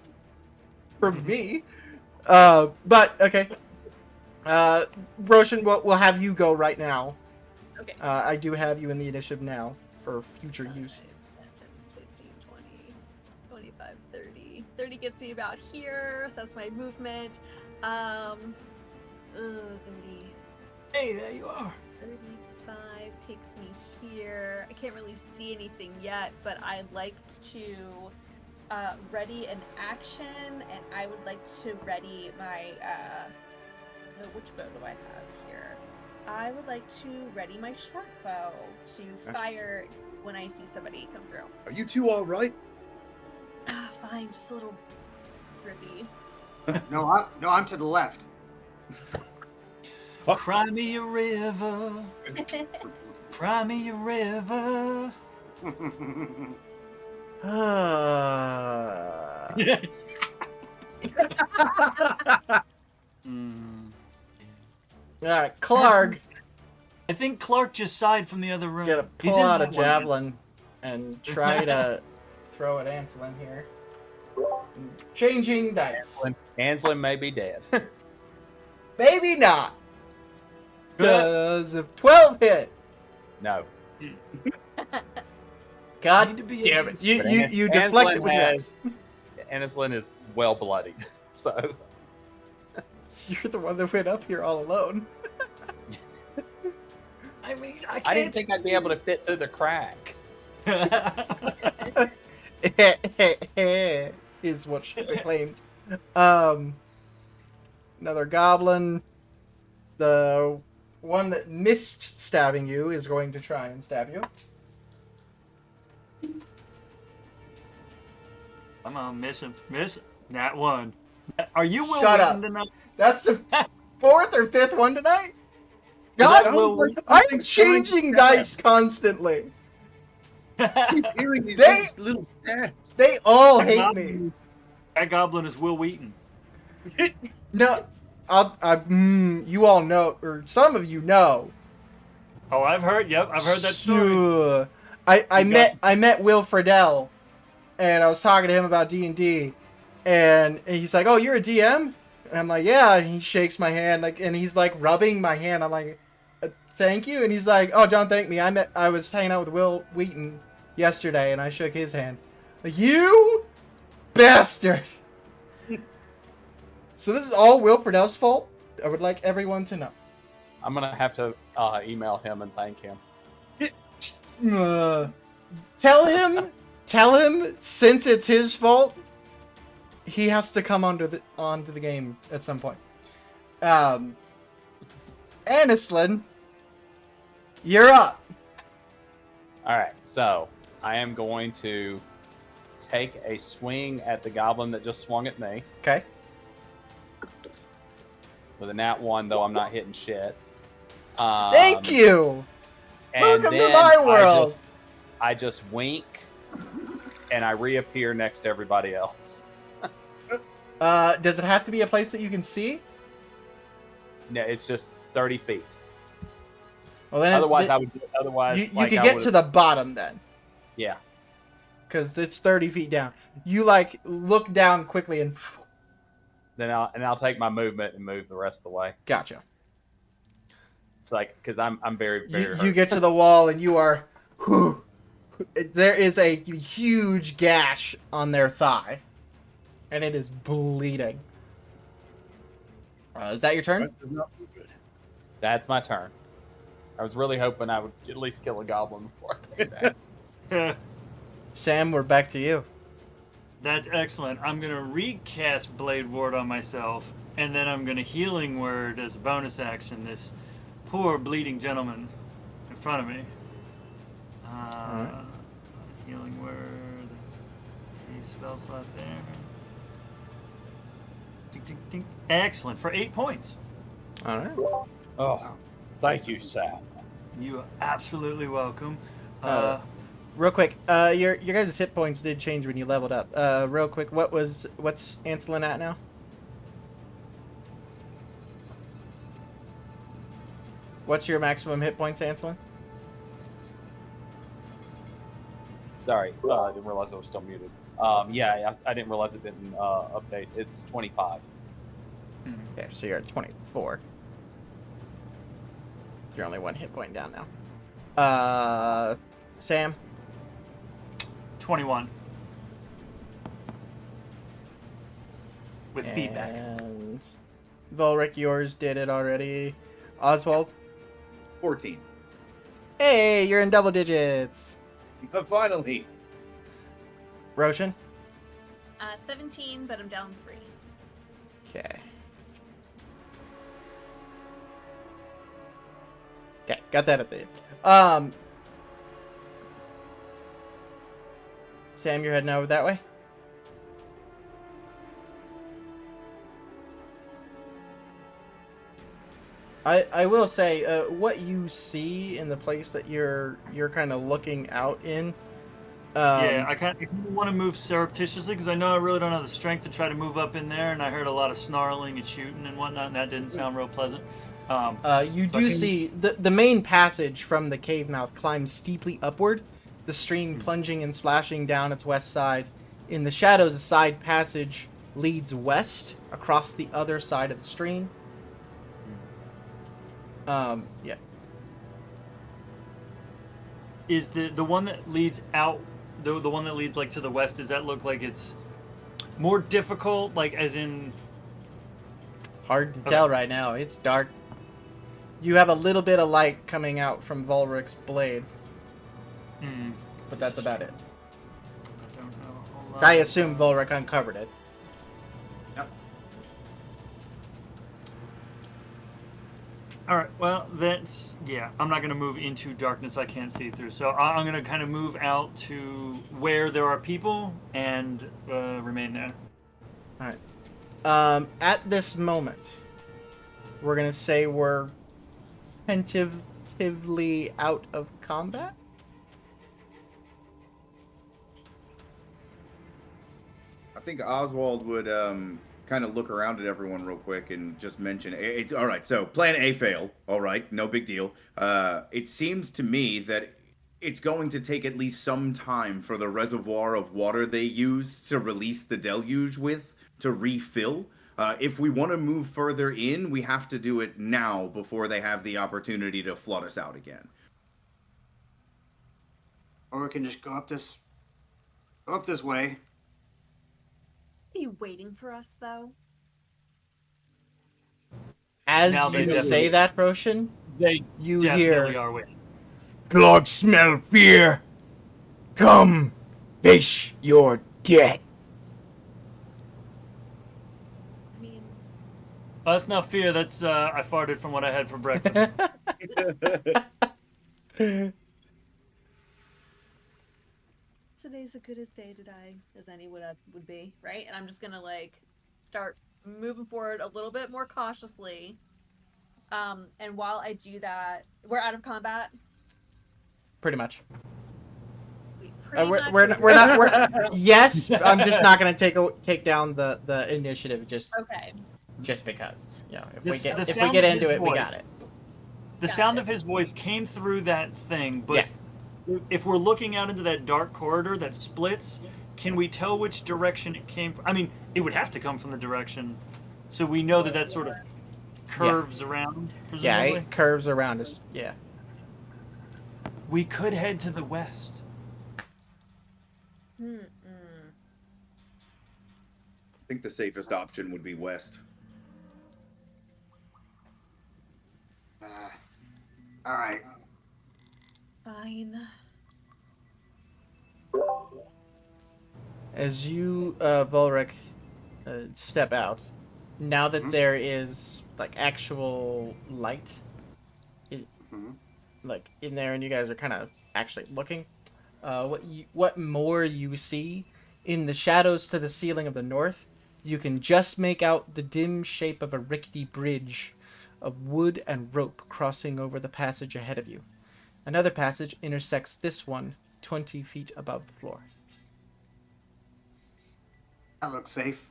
for me. But okay. Roshan, we'll have you go right now. Okay. I do have you in the initiative now for future use. 15, 20, 25, 30. 30 gets me about here, so that's my movement. 30. Hey, there you are. 35 takes me here. I can't really see anything yet, but I'd like to ready an action, and I would like to ready my which bow do I have here? I would like to ready my short bow to Gotcha. fire when I see somebody come through. Are you two all right? Fine, just a little grippy. No, I'm to the left. Cry me a river. Cry me a river. All right, Clark, I think Clark just sighed from the other room. gonna He's pull in out a that one. javelin and try to throw at Anselin here. Changing dice. Anslin may be dead. Maybe not. Because if 12 hit, No. God Need to be damn able it. to You Anslin deflect it with your has- axe. Anslin is well bloodied. So You're the one that went up here all alone. I mean, I can't. I didn't think I'd be able to fit through the crack. Is what should be claimed. Another goblin. The one that missed stabbing you is going to try and stab you. Come on, miss him. Miss him. That one. Are you Will Shut Wheaton up. tonight? That's the fourth or fifth one tonight? that God, Will I'm changing dice constantly. Keep hearing these They- little stabs. They all hate me. That goblin is Will Wheaton. No, you all know, or some of you know. Oh, I've heard. Yep, I've heard that story. Sure. I met Will Friedle, and I was talking to him about D&D, and he's like, "Oh, you're a DM?" And I'm like, "Yeah." And he shakes my hand, like, and he's like rubbing my hand. I'm like, "Thank you." And he's like, "Oh, don't thank me. I was hanging out with Will Wheaton yesterday, and I shook his hand." Like, you bastard. So this is all Will Friedle's fault. I would like everyone to know. I'm gonna have to email him and thank him. Tell him, since it's his fault, he has to come onto the game at some point. Anislin, You're up. All right, so I am going to take a swing at the goblin that just swung at me. Okay. With a nat 1, though I'm not hitting shit. Thank you. And Welcome to then my world. I just wink, and I reappear next to everybody else. Does it have to be a place that you can see? No, it's just 30 feet. Well, then Otherwise, th- I would. Otherwise, you like, could I get would've- to the bottom then, Yeah. because it's 30 feet down. You like look down quickly and Then I'll take my movement and move the rest of the way. gotcha. It's like because I'm very very. You hurt. get to the wall and you are. Whew, there is a huge gash on their thigh, and it is bleeding. Is that your turn? That does not look good. That's my turn. I was really hoping I would at least kill a goblin before I did that. Sam, we're back to you. That's excellent. I'm gonna recast Blade Ward on myself, and then I'm gonna Healing Word as a bonus action this poor bleeding gentleman in front of me. Healing Word. That's a spell slot there. Ding, ding, ding. Excellent for 8 points. All right. Oh, thank you, Sam. You are absolutely welcome. Real quick, your guys' hit points did change when you leveled up. Real quick, what's Ancelin at now? What's your maximum hit points, Ancelin? Sorry, I didn't realize I was still muted. Yeah, I didn't realize it didn't update. It's 25. Okay, so you're at 24. You're only 1 hit point down now. Sam? 21. With feedback. And Volric, yours did it already. Oswald? 14. Hey, you're in double digits. Finally. Roshan? 17, but I'm down 3. Okay. Okay, got that at the end. Sam, you're heading over that way? I will say, what you see in the place that you're kind of looking out in. Yeah, I kind of want to move surreptitiously because I know I really don't have the strength to try to move up in there, and I heard a lot of snarling and shooting and whatnot, and that didn't sound real pleasant. You so do see the main passage from the cave mouth climbs steeply upward, the stream plunging and splashing down its west side. In the shadows, a side passage leads west across the other side of the stream. Yeah. Is the one that leads out, the one that leads like to the west, does that look like it's more difficult, like as in... Hard to tell right now. It's dark. You have a little bit of light coming out from Volric's blade, but that's about it. I don't know a whole lot. I assume Volric uncovered it. All right, well, that's, yeah, I'm not going to move into darkness I can't see through. So I'm going to kind of move out to where there are people and remain there. All right. At this moment, we're going to say we're tentatively out of combat. I think Oswald would kind of look around at everyone real quick and just mention it's all right. So plan A failed. All right, no big deal. It seems to me that it's going to take at least some time for the reservoir of water they used to release the deluge with to refill. If we want to move further in, we have to do it now before they have the opportunity to flood us out again. Or we can just go up this way. Are you waiting for us, though? As Now they you definitely- say that, Roshan, They you definitely hear, are waiting. Clogs smell fear. Come, face your death. I mean, That's not fear, that's I farted from what I had for breakfast. Today's as good a day today as any would be, right? And I'm just gonna like start moving forward a little bit more cautiously. And while I do that, we're out of combat. Pretty much. Pretty much. We're not. Yes, I'm just not gonna take down the initiative Okay. just because. You know, if The we get sound of into his it, we voice. got it. The sound of his voice came through that thing, but if we're looking out into that dark corridor that splits, can we tell which direction it came from? I mean, it would have to come from the direction, so we know that sort of curves around, Yeah, presumably. it curves around us. Yeah. We could head to the west. I think the safest option would be west. All right. Fine. As you, Volric, step out, now that there is like actual light, like in there, and you guys are kind of actually looking, what more you see in the shadows to the ceiling of the north, you can just make out the dim shape of a rickety bridge of wood and rope crossing over the passage ahead of you. Another passage intersects this one 20 feet above the floor. That looks safe.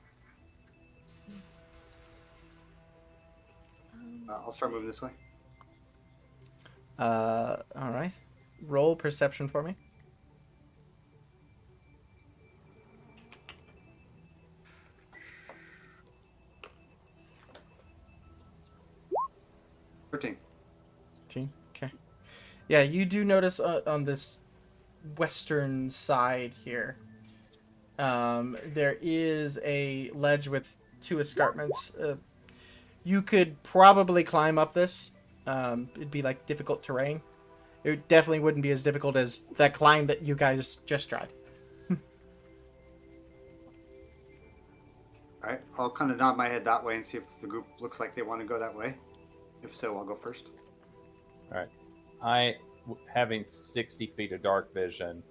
I'll start moving this way. All right. Roll perception for me. Thirteen. Okay. Yeah, you do notice on this western side here, there is a ledge with two escarpments. You could probably climb up this. It'd be like difficult terrain. It definitely wouldn't be as difficult as that climb that you guys just tried. All right. I'll kind of nod my head that way and see if the group looks like they want to go that way. If so, I'll go first. All right. Having 60 feet of dark vision,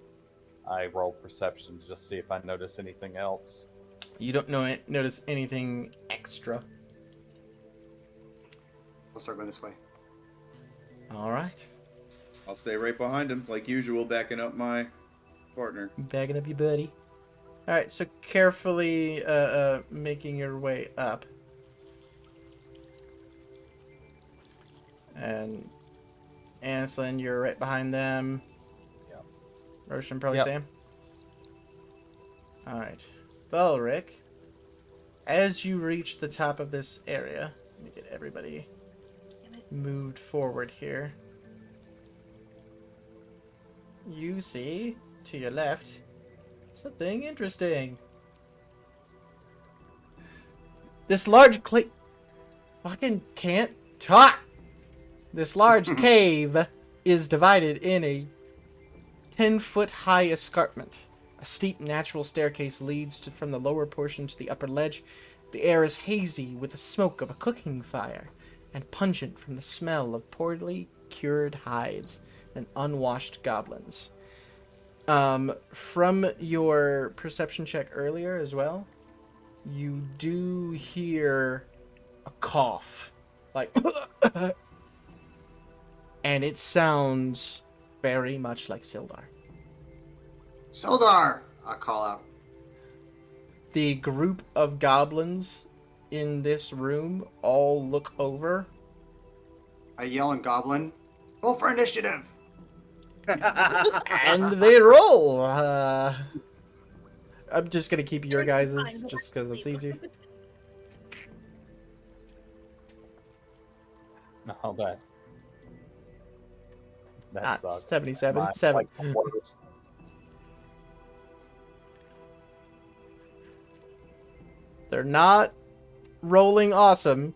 I roll perception to just see if I notice anything else. You don't notice anything extra. I'll start going this way. All right. I'll stay right behind him, like usual, backing up my partner. Bagging up your buddy. All right, so carefully making your way up. And Anslin, you're right behind them. Yep. Roshan, probably Yep. Sam. All right. Velric, as you reach the top of this area, let me get everybody moved forward here. You see, to your left, something interesting. This large fucking can't talk. This large cave is divided in a 10-foot high escarpment. A steep natural staircase leads from the lower portion to the upper ledge. The air is hazy with the smoke of a cooking fire and pungent from the smell of poorly cured hides and unwashed goblins. From your perception check earlier as well, you do hear a cough, like, and it sounds very much like Sildar. Sildar! I'll call out. The group of goblins in this room all look over. I yell in Goblin, roll for initiative! And they roll. I'm just gonna keep your guys's just because it's easier. No, that Ah, sucks. 77, Mine's 7. like the worst. They're not rolling awesome.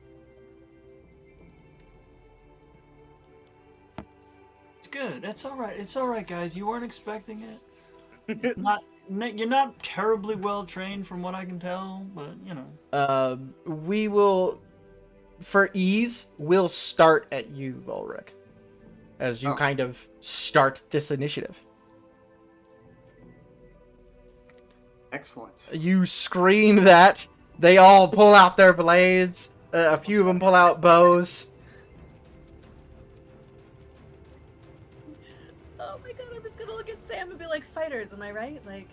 It's good. It's all right. It's all right, guys. You weren't expecting it. You're not terribly well trained, from what I can tell, but you know. We will, for ease, we'll start at you, Volric. as you Oh. kind of start this initiative. Excellent. You scream that. They all pull out their blades. A few of them pull out bows. Oh my god, I'm just gonna look at Sam and be like, fighters, am I right? Like,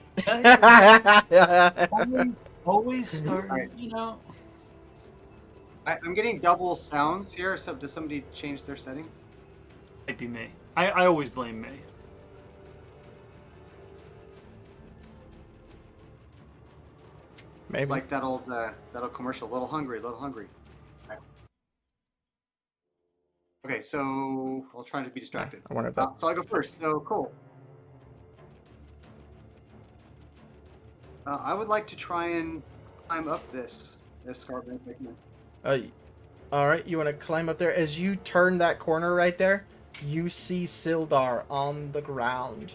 Always start, Right. you know. I'm getting double sounds here. So does somebody change their setting? Might be me. I always blame me. Maybe. It's like that old commercial, little hungry, little hungry. Okay, so I'll try to be distracted. I wonder if that. So I go first. So cool. I would like to try and climb up this escarpment. All right, you want to climb up there. As you turn that corner right there, you see Sildar on the ground.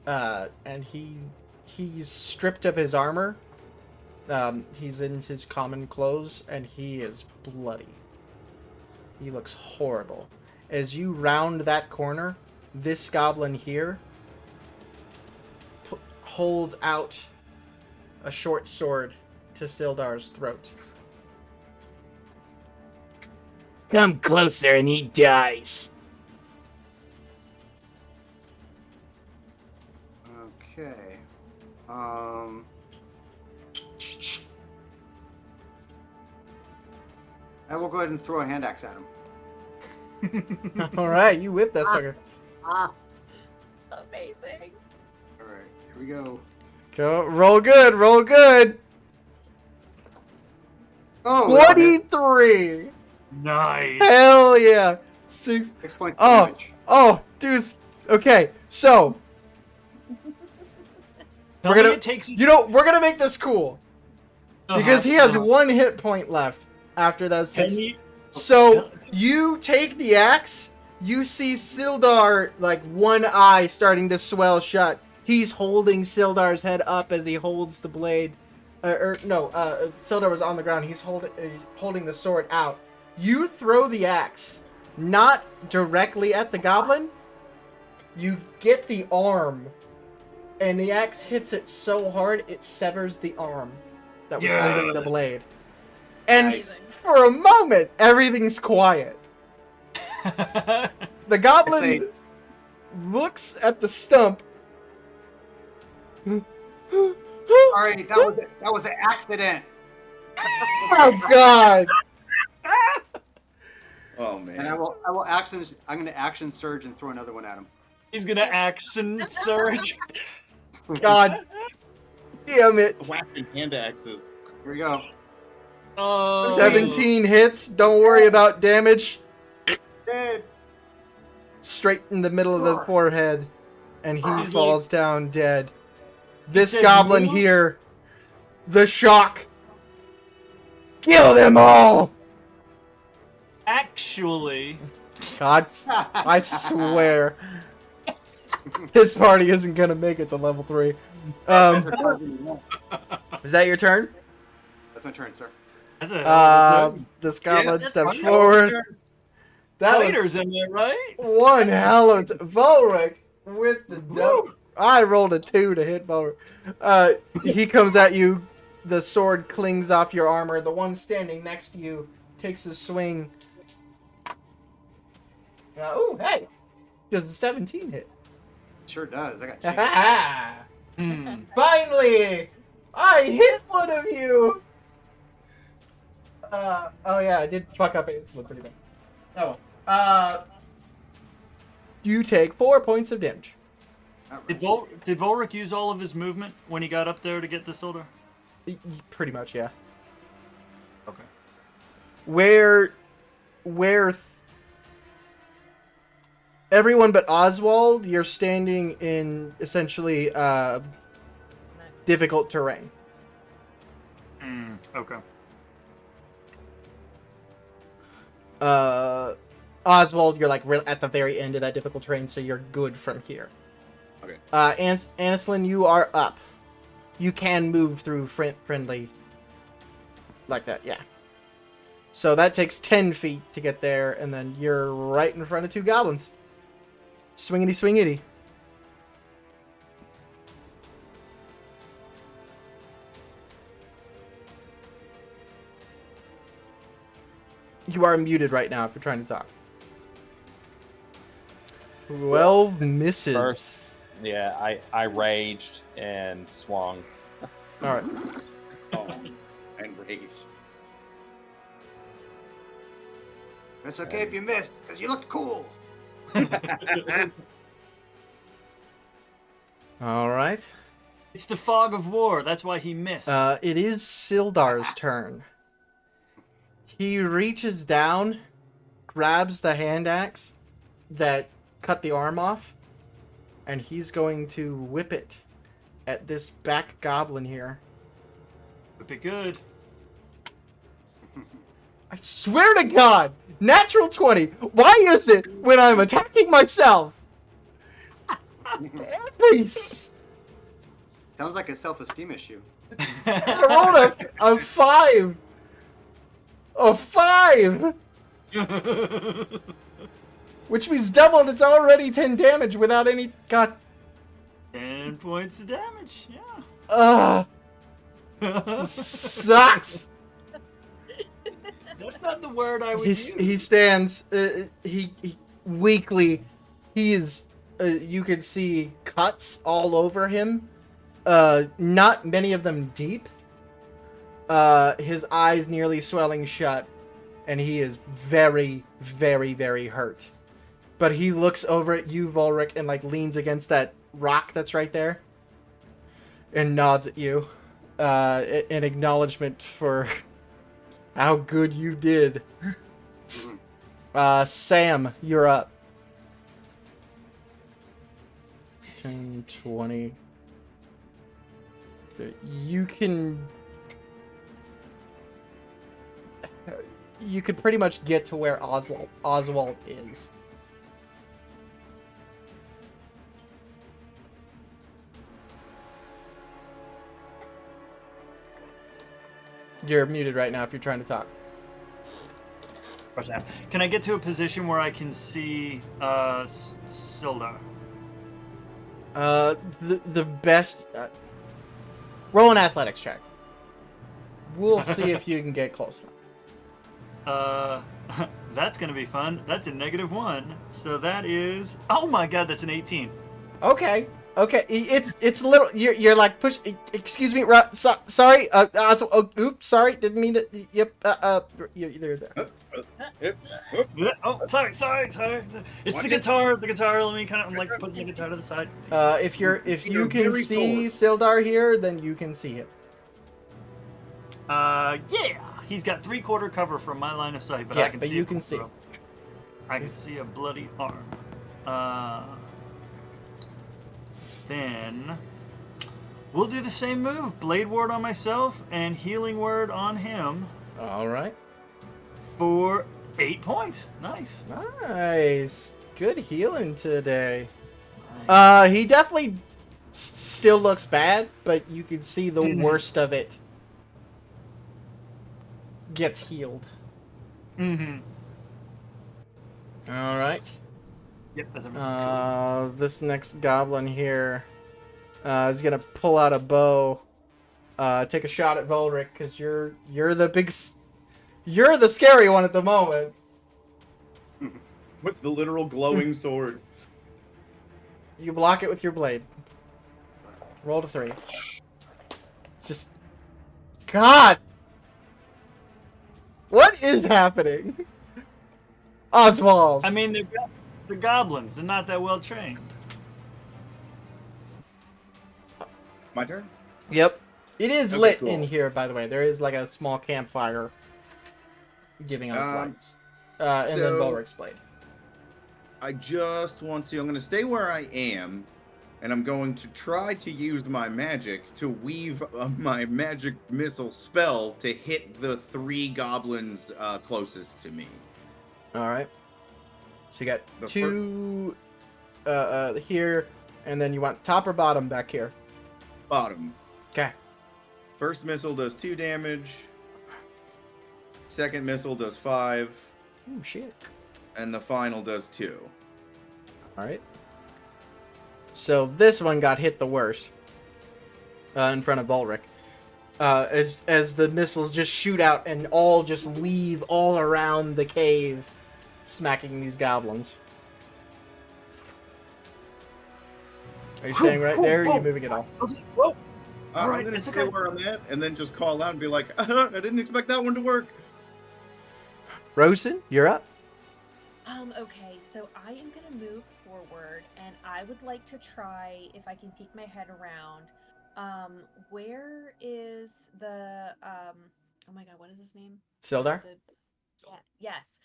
And he's stripped of his armor. He's in his common clothes, and he is bloody. He looks horrible. As you round that corner, this goblin here holds out a short sword to Sildar's throat. Come closer and he dies. Okay. I will go ahead and throw a hand axe at him. All right, you whip that sucker. amazing. All right, here we go. Go, roll good, roll good. Oh, that hit. 23. Nice. Hell yeah. 6. 6 points Oh. damage. Oh, dudes. Okay, so Tell we're me gonna- it takes we're gonna make this cool because he has 1 hit point left after that 6. So you take the axe. You see Sildar, like, one eye starting to swell shut. He's holding Sildar's head up as he holds the blade. Sildar was on the ground. He's holding the sword out. You throw the axe, not directly at the goblin. You get the arm, and the axe hits it so hard it severs the arm that was Yeah. holding the blade. And Nice. for a moment, everything's quiet. The goblin looks at the stump. Sorry, that was an accident. Oh God! Oh And man. I will action. I'm going to action surge and throw another one at him. He's gonna action surge. God damn it! Whacking hand axes. Here we go. Oh. 17 hits. Don't worry about damage. Dead. Straight in the middle of the forehead, and he He's falls down dead. This said goblin move? here, the shock. Kill them all! Actually, God, I swear, this party isn't gonna make it to level 3. That's Is that your turn? my turn, sir. that's a This goblin that's steps fine. forward. That fighters, was am I right? one hell of Volric with the Woo. I rolled a 2 to hit Volric. He comes at you. The sword clings off your armor. The one standing next to you takes a swing. Oh, hey! Does a 17 hit? Sure does. I got changed. Hmm. Finally! I hit one of you! Oh yeah, I did fuck up Ansel pretty bad. Oh. You take 4 points of damage. All right. Did Volric use all of his movement when he got up there to get the Sildar? Pretty much, yeah. Okay. Where everyone but Oswald, you're standing in essentially difficult terrain. Okay. Oswald, you're like at the very end of that difficult terrain, so you're good from here. Okay. Anislin, you are up. You can move through friendly like that, yeah. So that takes 10 feet to get there, and then you're right in front of 2 goblins. Swingity, swingity. You are muted right now if you're trying to talk. 12 misses. First, yeah, I raged and swung. All right. Oh, and rage. That's okay if you missed, because you looked cool. All right. It's the fog of war. That's why he missed. It is Sildar's turn. He reaches down, grabs the hand axe that cut the arm off, and he's going to whip it at this back goblin here. Would be good. I swear to God, natural 20. Why is it when I'm attacking myself? Sounds Sounds like a self-esteem issue. I rolled a 5. A 5! Which means doubled, it's already 10 damage without any... God. 10 points of damage. Yeah. Sucks! That's not the word I would use. He stands, he weakly, he is, you can see cuts all over him. Not many of them deep. His eyes nearly swelling shut, and he is very, very, very hurt. But he looks over at you, Volric, and like leans against that rock that's right there, and nods at you, in acknowledgement for how good you did. Sam, you're up. 10, 20. You could pretty much get to where Oswald is. You're muted right now if you're trying to talk. Can I get to a position where I can see Sildar? The best... roll an athletics check. We'll see if you can get close enough. That's gonna be fun. That's a -1. So that is... Oh my god, that's an 18. Okay. It's a little... You're like, push... Excuse me, sorry. Oops, sorry. Didn't mean to... Yep, you're there. Oh, sorry. It's Watch the it. guitar. The guitar. Let me kind of... I'm like putting the guitar to the side. If you You're can very see Sildar here, then you can see him. Yeah. He's got 3/4 cover from my line of sight, but Yeah, I can but see you a can see. corner. I can see a bloody arm. Then we'll do the same move. Blade ward on myself and healing word on him All right. for 8 points. Nice. Nice. Good healing today. He definitely still looks bad, but you can see the worst of it gets healed. Mm-hmm. All right. Yep, that's everything. This next goblin here is gonna pull out a bow, take a shot at Volric because you're the scary one at the moment. With the literal glowing sword. You block it with your blade. Roll to 3. Just... God! What is happening? Oswald! I mean, they're goblins. They're not that well trained. My turn? Yep. It is Okay, lit cool. in here, by the way. There is like a small campfire giving off lights. And then so- Volric's blade. I just want to... I'm going to stay where I am, and I'm going to try to use my magic to weave my magic missile spell to hit the 3 goblins closest to me. Alright. So you got The 2 here, and then you want top or bottom back here. Bottom. Okay. First missile does 2 damage. Second missile does 5, Oh shit. and the final does 2. All right. So this one got hit the worst. In front of Volric. As the missiles just shoot out and all just weave all around the cave, smacking these goblins. Are you staying right there, or are you moving it all? Okay, whoa. I'm Alright, gonna it's stay okay. where I'm at, and then just call out and be like, I didn't expect that one to work. Rosen, you're up. Okay, so I am gonna move forward, and I would like to try if I can peek my head around. Where is the oh my god, what is his name? Sildar? Yeah, yes.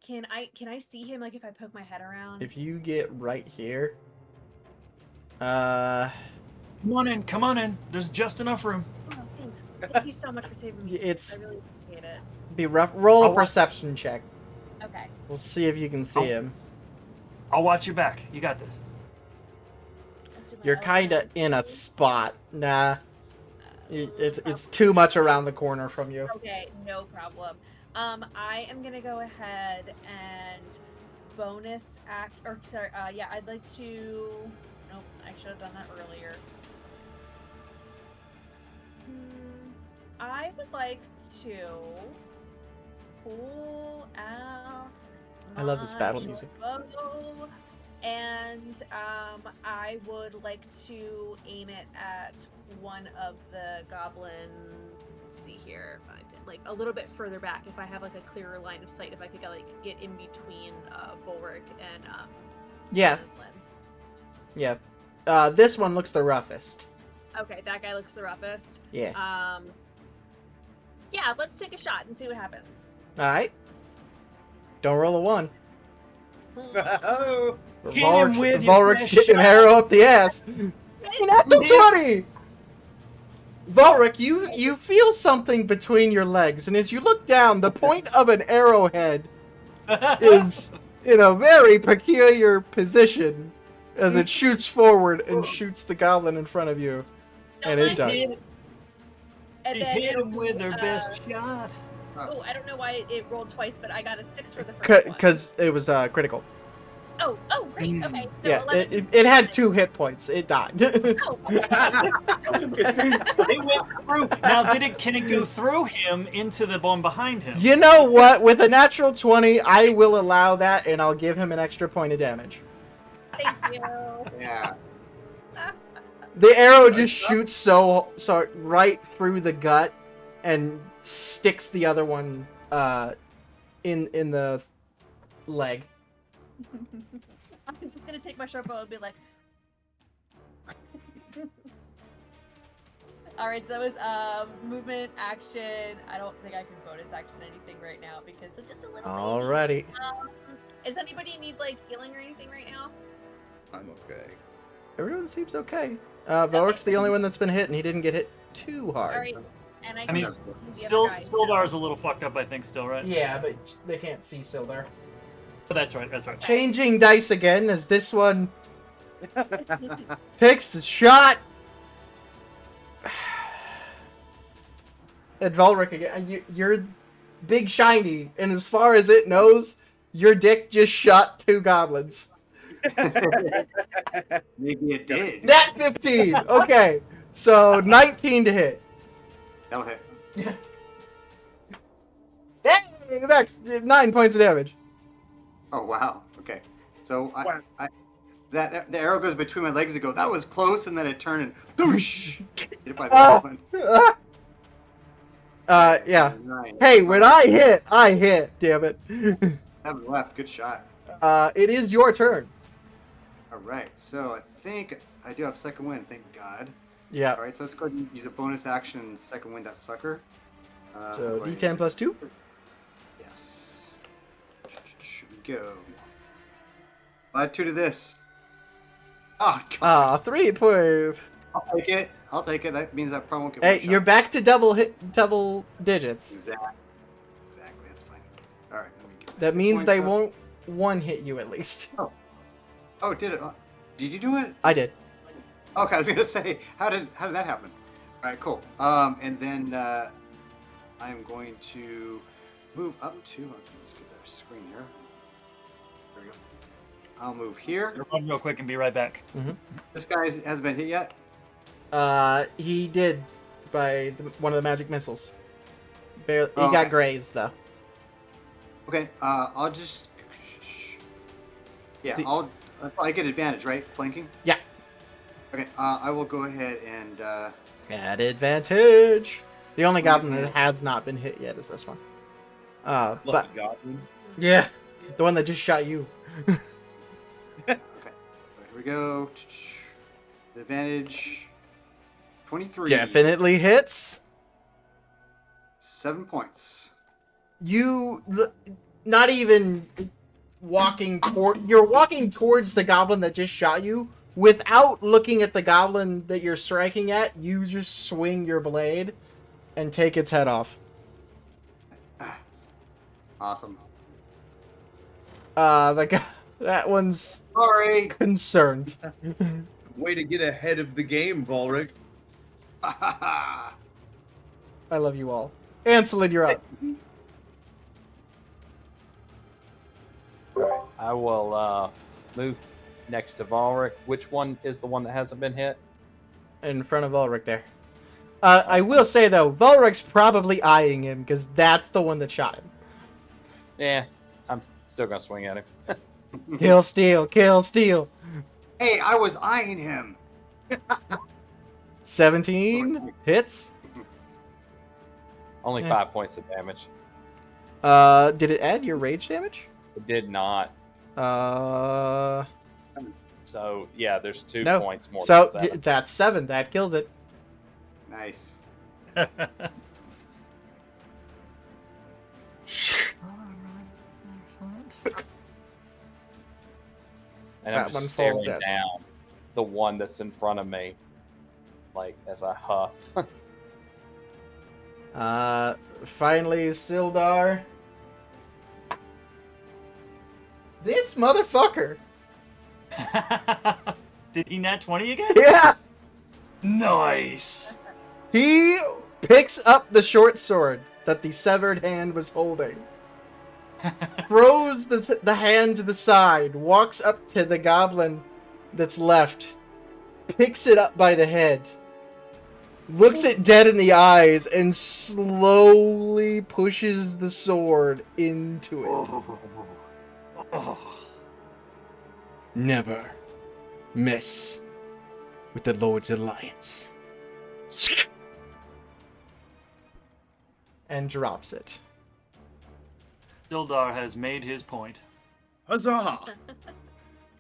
Can I see him like if I poke my head around? If you get right here, Come on in. There's just enough room. Oh, thanks. Thank you so much for saving me. It's- I really appreciate it. be rough. Roll a Oh, perception check. Okay. We'll see if you can see Oh. him. I'll watch your back. You got this. I'll do my You're own kind of thing. in a spot. Nah, it's too much around the corner from you. Okay, no problem. I am gonna go ahead and bonus act, or sorry, yeah, I'd like to. Nope, I should have done that earlier. I would like to pull out. I love this my battle short music. bow, and I would like to aim it at one of the goblin. Let's see here, if I did like a little bit further back, if I have like a clearer line of sight, if I could like get in between Volric and Yeah, Aslan. yeah. This one looks the roughest. Okay, that guy looks the roughest. Yeah. Yeah, let's take a shot and see what happens. All right. Don't roll a 1. Oh, Hit him with your Volric's best getting an shot. arrow up the ass. Natural 20! Volric, you feel something between your legs, and as you look down, the point of an arrowhead is in a very peculiar position as it shoots forward and shoots the goblin in front of you. And it does. Hit, And he then hit him with their uh, best shot. Oh, I don't know why it rolled twice, but I got a 6 for the first one. Because it was critical. Oh, great. Okay. So Yeah, 11 it had 2 hit points. It died. Oh, It went through. Now, can it go through him into the one behind him? You know what? With a natural 20, I will allow that, and I'll give him an extra point of damage. thank you. Yeah. The arrow just shoots so right through the gut and sticks the other one in the leg. I'm just gonna take my short bow and be like. All right, so that was movement, action. I don't think I can bonus action anything right now because it's just a little. Alrighty. Does anybody need like healing or anything right now? I'm okay. Everyone seems okay. Volric's the only one that's been hit, and he didn't get hit too hard. All right, and I mean, can see the other guy. Sildar's a little fucked up, I think, still, right? Yeah, but they can't see Sildar. Oh, that's right. That's right. Changing dice again as this one takes a shot at Volric again. You're big shiny, and as far as it knows, your dick just shot 2 goblins. Maybe it did. Nat 15. Okay, so 19 to hit. That'll hit. Hey, Max, 9 points of damage. Oh wow. Okay. So the arrow goes between my legs. It goes. That was close, and then it turned and doosh, hit it by the other one. Yeah. 9. Hey, when I hit. Damn it. 7 left. Good shot. It is your turn. All right. So I think I do have second wind. Thank God. Yeah. All right. So let's go ahead and use a bonus action and second wind that sucker. So wait. D10 plus 2. Yes. Here we go. Add 2 to this. Oh, God. 3 points. I'll take it. I'll take it. That means I probably won't get Hey, one shot. you're back to double digits. Exactly. That's fine. All right. Let me get That means they points up. won't one hit you at least. Oh, did it? Did you do it? I did. Okay, I was gonna say, how did that happen? All right, cool. And then I am going to move up to. Let's get their screen here. There we go. I'll move here. I'll run real quick and be right back. This guy hasn't been hit yet. He did by one of the magic missiles. Barely, he Oh, got okay. grazed though. Okay. I'll just. Yeah. I get advantage, right? Flanking. Yeah. Okay. I will go ahead and. At advantage. The only goblin that has not been hit yet is this one. But Lucky goblin. yeah, the one that just shot you. Okay. So here we go. Advantage. 23. Definitely hits. 7 points. Not even walking toward. You're walking towards the goblin that just shot you without looking at the goblin that you're striking at. You just swing your blade and take its head off. Awesome. That one's Sorry. concerned. Way to get ahead of the game, Volric. I love you all. Anselin, you're up. Alright, I will move next to Volric. Which one is the one that hasn't been hit? In front of Ulrich there. I will say though, Volric's probably eyeing him because that's the one that shot him. Yeah, I'm still gonna swing at him. Kill, steal, kill, steal. Hey, I was eyeing him. 17 hits. Only Yeah. 5 points of damage. Did it add your rage damage? It did not. So yeah, there's 2 No. points more. So than 7. that's 7. That kills it. Nice. And I'm That one just falls staring dead. down the one that's in front of me, like as I huff. Finally, Sildar. This motherfucker. Did he nat 20 again? Yeah. Nice. He picks up the short sword that the severed hand was holding, throws the hand to the side, walks up to the goblin that's left, picks it up by the head, looks it dead in the eyes, and slowly pushes the sword into it. Oh. Never mess with the Lord's Alliance. And drops it. Sildar has made his point. Huzzah!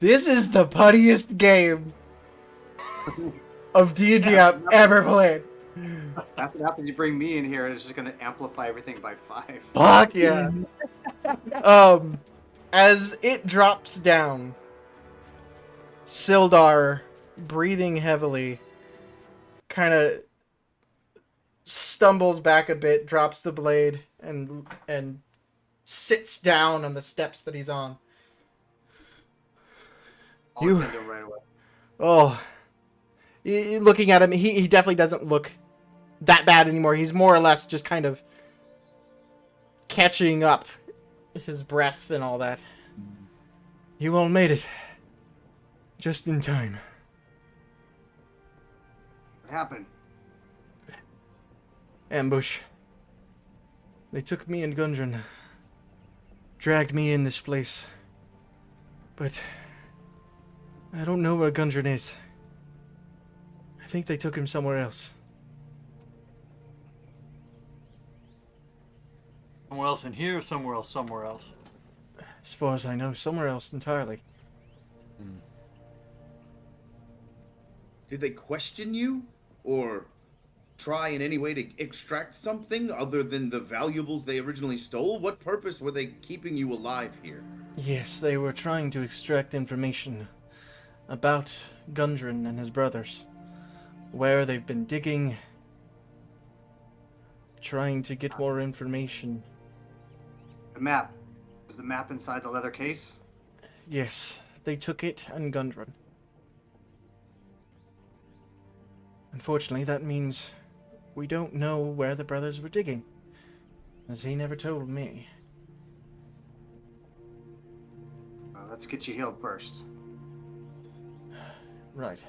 This is the puttiest game of D&D I've ever played. After that, you bring me in here, it's just going to amplify everything by 5. Fuck yeah. As it drops down, Sildar, breathing heavily, kind of stumbles back a bit, drops the blade, and sits down on the steps that he's on. I'll You- take him right away. Oh, looking at him, he definitely doesn't look that bad anymore. He's more or less just kind of catching up his breath and all that. You all made it. Just in time. What happened? Ambush. They took me and Gundren. Dragged me in this place. But I don't know where Gundren is. I think they took him somewhere else. Somewhere else in here, somewhere else, somewhere else. As far as I know, somewhere else entirely. Did they question you? Or try in any way to extract something other than the valuables they originally stole? What purpose were they keeping you alive here? Yes, they were trying to extract information about Gundren and his brothers. Where they've been digging. Trying to get more information. The map. Is the map inside the leather case? Yes, they took it and Gundren. Unfortunately, that means we don't know where the brothers were digging. As he never told me. Let's get you healed first. Right.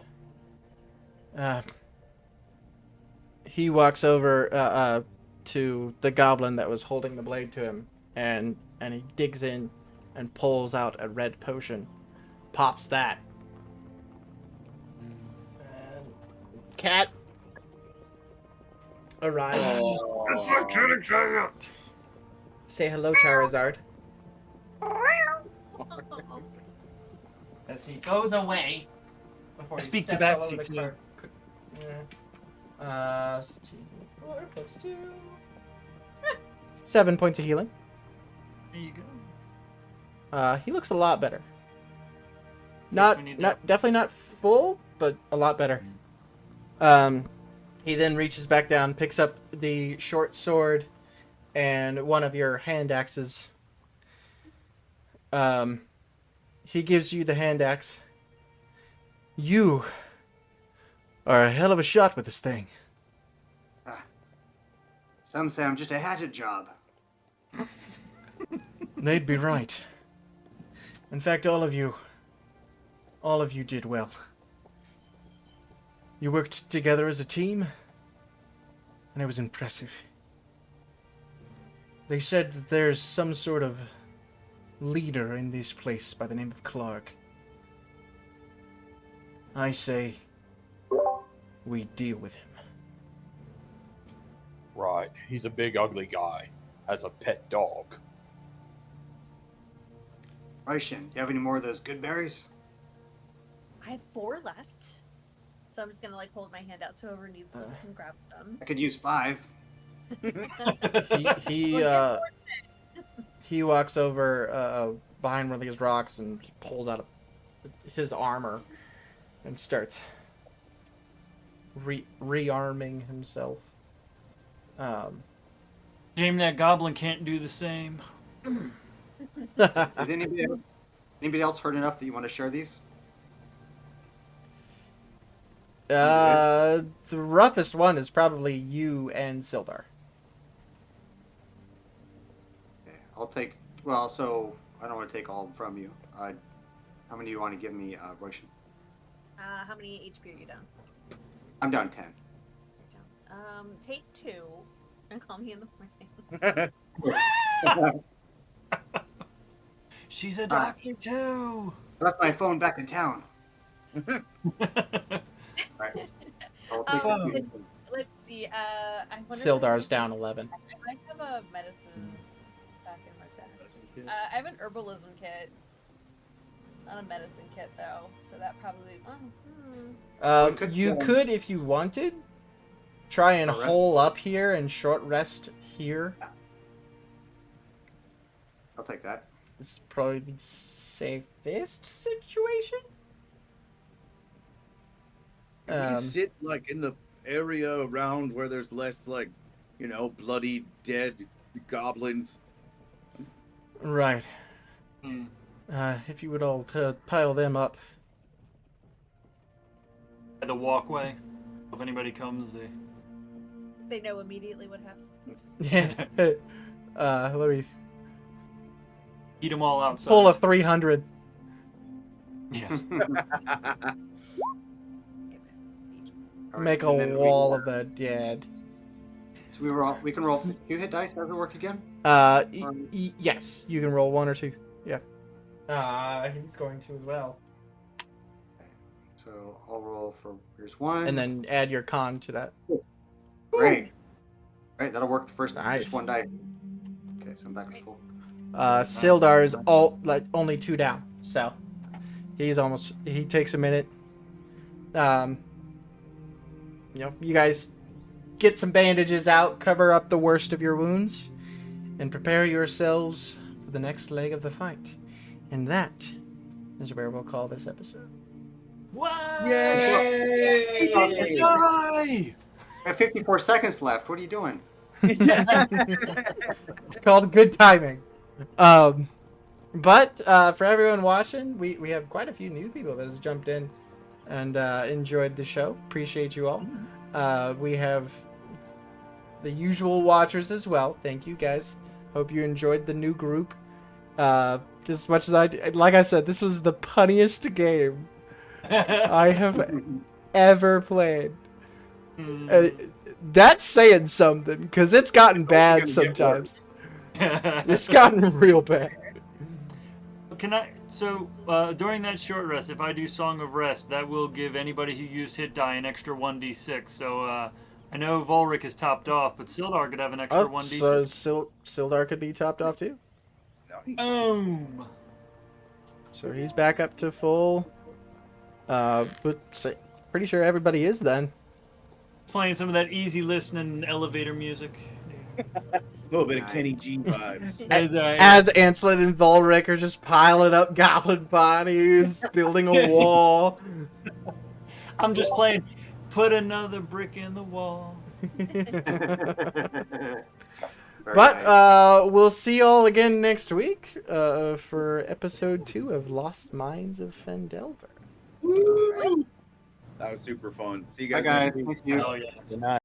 He walks over to the goblin that was holding the blade to him, and he digs in and pulls out a red potion. Pops that. And cat arrives. It's a kitty cat. Say hello, Charizard. As he goes away. Before I he speak to steps all over Batsy, the too. cart. Yeah. 4 plus 2. 7 points of healing. There you go. He looks a lot better. we need that. Definitely not full, but a lot better. He then reaches back down, picks up the short sword and one of your hand axes. He gives you the hand axe. You are a hell of a shot with this thing. Some say I'm just a hatchet job. They'd be right. In fact, all of you did well. You worked together as a team, and it was impressive. They said that there's some sort of leader in this place by the name of Clark. I say we deal with him. Right. He's a big, ugly guy. Has a pet dog. Roshan, do you have any more of those good berries? I have 4 left. So I'm just gonna like hold my hand out so whoever needs them can grab them. I could use 5. He walks over behind one of these rocks and he pulls out his armor and starts rearming himself. Shame that goblin can't do the same. Is anybody else hurt enough that you want to share these? The roughest one is probably you and Sildar. Okay, I'll take. Well, so I don't want to take all of them from you. How many do you want to give me, Roshan? How many HP are you down? I'm down 10. Take 2 and call me in the morning. She's a doctor too. Left my phone back in town. Right. I'll take Um, the- Let's see. I wonder if Sildar's I down 11. might have a medicine back in my bag. I have an herbalism kit. Not a medicine kit though, so that probably. You could, if you wanted, try and Short rest? hole up here and short rest here. I'll take that. It's probably the safest situation. Can we sit like in the area around where there's less like, bloody dead goblins? Right. Hmm. If you would all pile them up. The walkway. If anybody comes, They know immediately what happened. Let me eat them all outside. pull a 300. Yeah. All right, Make a and then wall of the dead. So we can roll 2 hit dice. Does it work again? Yes, you can roll 1 or 2. Yeah. He's going to as well. So I'll roll for here's 1. And then add your con to that. Great. Right, that'll work the first Nice. just 1 die. Okay, so I'm back at full. Sildar is only 2 down, so he takes a minute. You guys get some bandages out, cover up the worst of your wounds, and prepare yourselves for the next leg of the fight. And that is where we'll call this episode. What? Yay! Die! I have 54 seconds left. What are you doing? It's called good timing. But for everyone watching, we have quite a few new people that has jumped in and enjoyed the show. Appreciate you all. We have the usual watchers as well. Thank you guys. Hope you enjoyed the new group. As much as like I said, this was the punniest game I have ever played. That's saying something, because it's gotten bad It's gonna get sometimes. It's gotten real bad. Can I? So during that short rest, if I do Song of Rest, that will give anybody who used hit die an extra 1d6. So I know Volric is topped off, but Sildar could have an extra Oh, 1d6. so Sildar could be topped off too. Boom. So he's back up to full. Pretty sure everybody is then. Playing some of that easy listening elevator music. A little bit of Kenny G vibes. As Anslin and Volric are just piling up goblin bodies, building a wall. I'm just playing. Put another brick in the wall. But we'll see y'all again next week for episode 2 of Lost Mines of Fendelver. That was super fun. See you Bye, guys guys. next week. Thank you. Oh yeah. Good night.